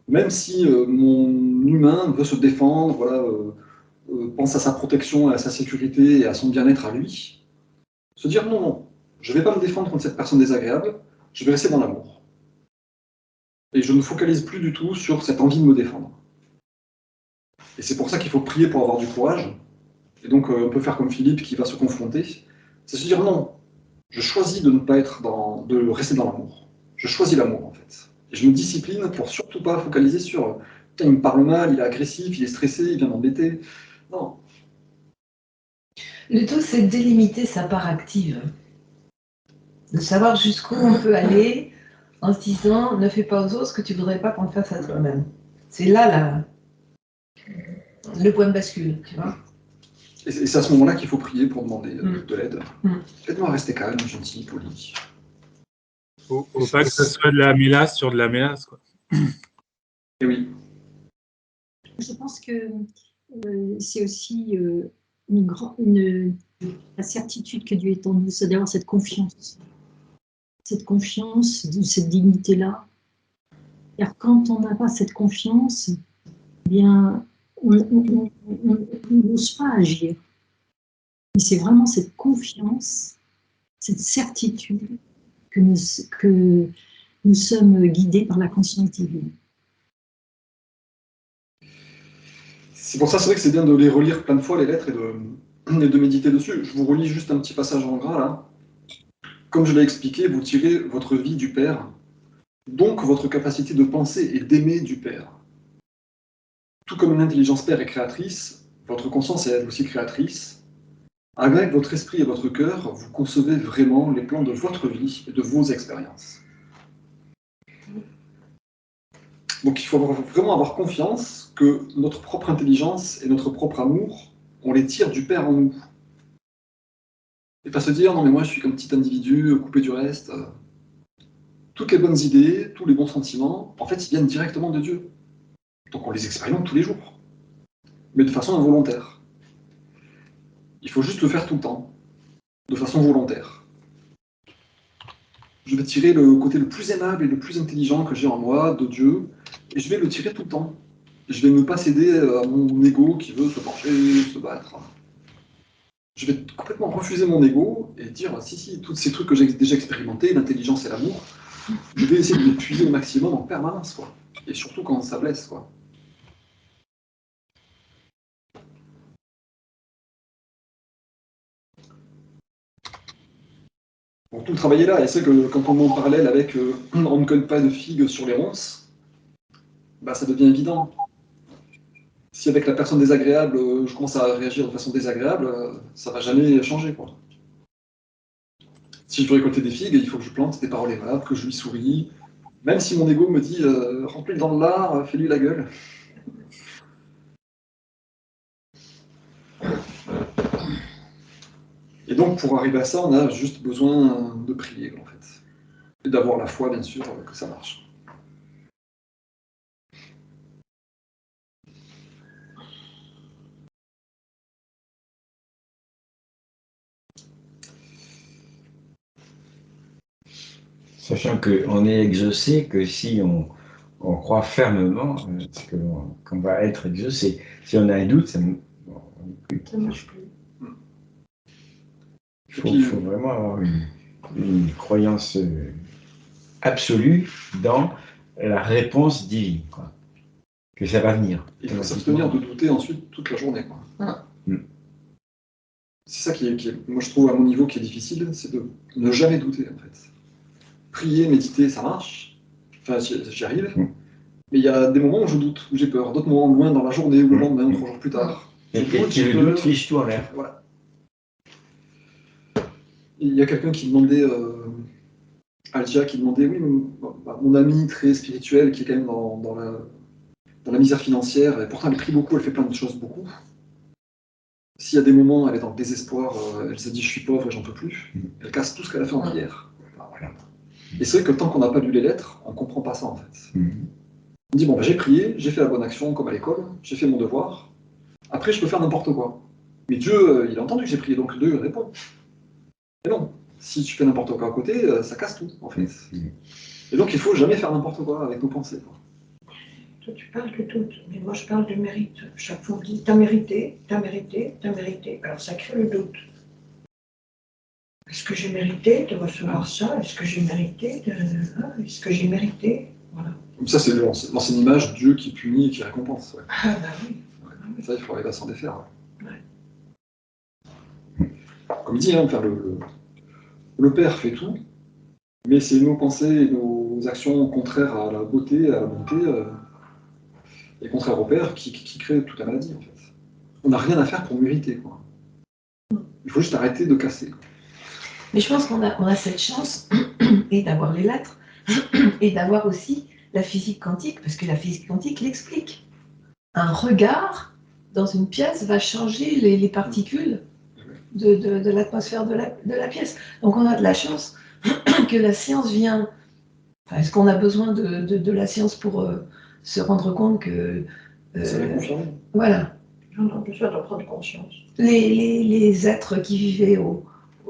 même si mon humain veut se défendre, voilà, pense à sa protection, à sa sécurité et à son bien-être à lui. Se dire non, je ne vais pas me défendre contre cette personne désagréable, je vais rester dans l'amour. Et je ne focalise plus du tout sur cette envie de me défendre. Et c'est pour ça qu'il faut prier pour avoir du courage. Et donc on peut faire comme Philippe qui va se confronter. C'est se dire non, je choisis de ne pas être de rester dans l'amour. Je choisis l'amour en fait. Et je me discipline pour surtout pas focaliser sur il me parle mal, il est agressif, il est stressé, il vient m'embêter. Non.
Le tout, c'est de délimiter sa part active. De savoir jusqu'où on peut aller en se disant ne fais pas aux autres ce que tu ne voudrais pas qu'on te fasse à toi-même. C'est là le point de bascule, tu vois.
Et c'est à ce moment-là qu'il faut prier pour demander de l'aide.
Mm.
Aide-moi à rester calme, gentil, poli.
Faut pas que ce soit de la mélasse sur de la mélasse, quoi.
Et oui.
Je pense que c'est aussi la certitude que Dieu est en nous, c'est d'avoir cette confiance, de cette dignité-là. Car quand on n'a pas cette confiance, eh bien, on n'ose pas agir. Mais c'est vraiment cette confiance, cette certitude que nous sommes guidés par la conscience divine.
C'est pour ça, c'est vrai que c'est bien de les relire plein de fois, les lettres, et de méditer dessus. Je vous relis juste un petit passage en gras, là. Comme je l'ai expliqué, vous tirez votre vie du Père, donc votre capacité de penser et d'aimer du Père. Tout comme une intelligence Père est créatrice, votre conscience est elle aussi créatrice. Avec votre esprit et votre cœur, vous concevez vraiment les plans de votre vie et de vos expériences. Donc il faut vraiment avoir confiance que notre propre intelligence et notre propre amour, on les tire du Père en nous. Et pas se dire, non mais moi je suis comme petit individu, coupé du reste. Toutes les bonnes idées, tous les bons sentiments, en fait ils viennent directement de Dieu. Donc on les expérimente tous les jours, mais de façon involontaire. Il faut juste le faire tout le temps, de façon volontaire. Je vais tirer le côté le plus aimable et le plus intelligent que j'ai en moi, de Dieu, et je vais le tirer tout le temps. Je vais ne pas céder à mon ego qui veut se pencher, se battre. Je vais complètement refuser mon ego et dire, si, tous ces trucs que j'ai déjà expérimentés, l'intelligence et l'amour, je vais essayer de les puiser au maximum en permanence, quoi. Et surtout quand ça blesse, quoi. Bon, tout le travail est là, et c'est que quand on met en parallèle avec on ne colle pas de figues sur les ronces, bah, ça devient évident. Si avec la personne désagréable, je commence à réagir de façon désagréable, ça va jamais changer, quoi. Si je veux récolter des figues, il faut que je plante des paroles aimables, que je lui souris, même si mon ego me dit remplis-le dans de l'art, fais-lui la gueule. Et donc, pour arriver à ça, on a juste besoin de prier, en fait. Et d'avoir la foi, bien sûr, que ça marche.
Sachant qu'on est exaucé que si on croit fermement qu'on va être exaucé. Si on a un doute, ça ne marche plus. Il faut vraiment avoir une croyance absolue dans la réponse divine, quoi. Que ça va venir.
Il faut s'abstenir de douter ensuite toute la journée, quoi. Ah. C'est ça qui est, moi je trouve à mon niveau qui est difficile, c'est de ne jamais douter, en fait. Prier, méditer, ça marche. Enfin, j'y arrive. Mais il y a des moments où je doute, où j'ai peur. D'autres moments loin dans la journée, ou le lendemain, ou 3 jours plus tard.
Et le doute fiche tout en l'air.
Voilà. Il y a quelqu'un qui demandait, Algia, qui demandait, oui, mon amie très spirituelle, qui est quand même dans la misère financière, et pourtant elle prie beaucoup, elle fait plein de choses beaucoup. S'il y a des moments, elle est dans le désespoir, elle se dit je suis pauvre et j'en peux plus, elle casse tout ce qu'elle a fait en prière. Voilà. Et c'est vrai que tant qu'on n'a pas lu les lettres, on ne comprend pas ça en fait. On dit bon, j'ai prié, j'ai fait la bonne action comme à l'école, j'ai fait mon devoir, après je peux faire n'importe quoi. Mais Dieu, il a entendu que j'ai prié, donc Dieu répond. Mais non, si tu fais n'importe quoi à côté, ça casse tout en fait. Et donc il ne faut jamais faire n'importe quoi avec nos pensées.
Toi, tu parles de tout, mais moi je parle de mérite. Chaque fois on dit t'as mérité, t'as mérité, t'as mérité. Alors ça crée le doute. Est-ce que j'ai mérité de recevoir ça? Est-ce que j'ai mérité de... Est-ce que j'ai mérité? Voilà.
Comme ça, c'est l'ancienne image de Dieu qui punit et qui récompense. Ouais.
Ah bah oui.
Ouais. Ça, il faut arriver à s'en défaire.
Ouais.
Comme il dit, hein, le Père fait tout, mais c'est nos pensées et nos actions contraires à la beauté, à la bonté, et contraires au Père qui créent toute la maladie, en fait. On n'a rien à faire pour mériter, quoi. Il faut juste arrêter de casser.
Mais je pense qu'on a cette chance et d'avoir les lettres et d'avoir aussi la physique quantique, parce que la physique quantique l'explique. Un regard dans une pièce va changer les particules de l'atmosphère de la pièce. Donc on a de la chance que la science vient. Enfin, est-ce qu'on a besoin de la science pour se rendre compte que...
Ça l'a confirmé.
Voilà.
On a besoin de prendre conscience.
Les êtres qui vivaient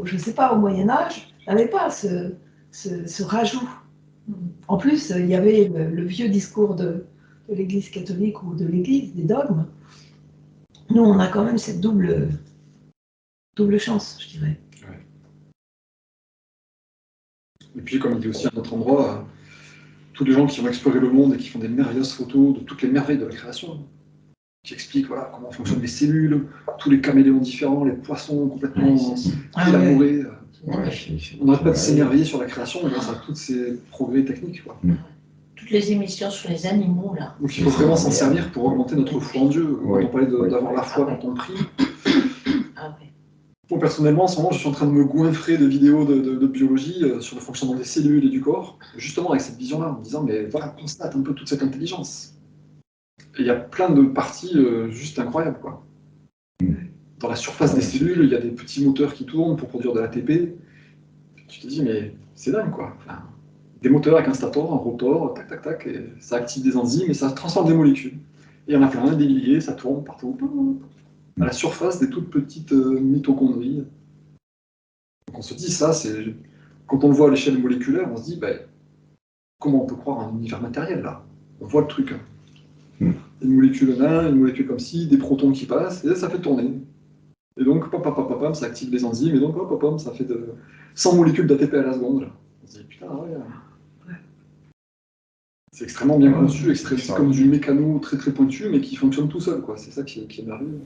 je sais pas, au Moyen-Âge n'avaient pas ce rajout. En plus, il y avait le vieux discours de l'Église catholique ou de l'Église, des dogmes. Nous, on a quand même cette double chance, je dirais.
Ouais. Et puis, comme il dit aussi à un autre endroit, tous les gens qui vont explorer le monde et qui font des merveilleuses photos de toutes les merveilles de la création, qui expliquent voilà, comment fonctionnent les cellules, tous les caméléons différents, les poissons complètement élaborés. On n'arrête pas de s'émerveiller sur la création grâce à tous ces progrès techniques. Quoi.
Toutes les émissions sur les animaux, là.
Donc il faut vraiment s'en servir pour augmenter notre foi en Dieu. Quand on parlait d'avoir la foi quand on prie.
Ah oui.
Moi, personnellement, en ce moment, je suis en train de me goinfrer de vidéos de biologie sur le fonctionnement des cellules et du corps, justement avec cette vision-là, en me disant, mais voilà, constate un peu toute cette intelligence. Et il y a plein de parties juste incroyables, quoi. Dans la surface des cellules, il y a des petits moteurs qui tournent pour produire de l'ATP. Tu te dis, mais c'est dingue, quoi. Enfin, des moteurs avec un stator, un rotor, tac, tac, tac, et ça active des enzymes et ça transforme des molécules. Et il y en a plein, des milliers, ça tourne partout. À la surface des toutes petites mitochondries. Donc on se dit, ça, c'est... Quand on le voit à l'échelle moléculaire, on se dit, ben, comment on peut croire à un univers matériel, là? On voit le truc. Une molécule là, une molécule comme ci, des protons qui passent, et ça fait tourner. Et donc, ça active les enzymes, et donc, ça fait 100 molécules d'ATP à la seconde. Là. On se dit, putain, ouais. C'est extrêmement bien conçu, c'est comme du mécano très très pointu, mais qui fonctionne tout seul, quoi. C'est ça qui est merveilleux.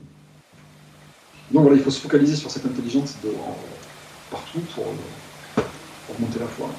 Donc voilà, il faut se focaliser sur cette intelligence partout pour augmenter la foi.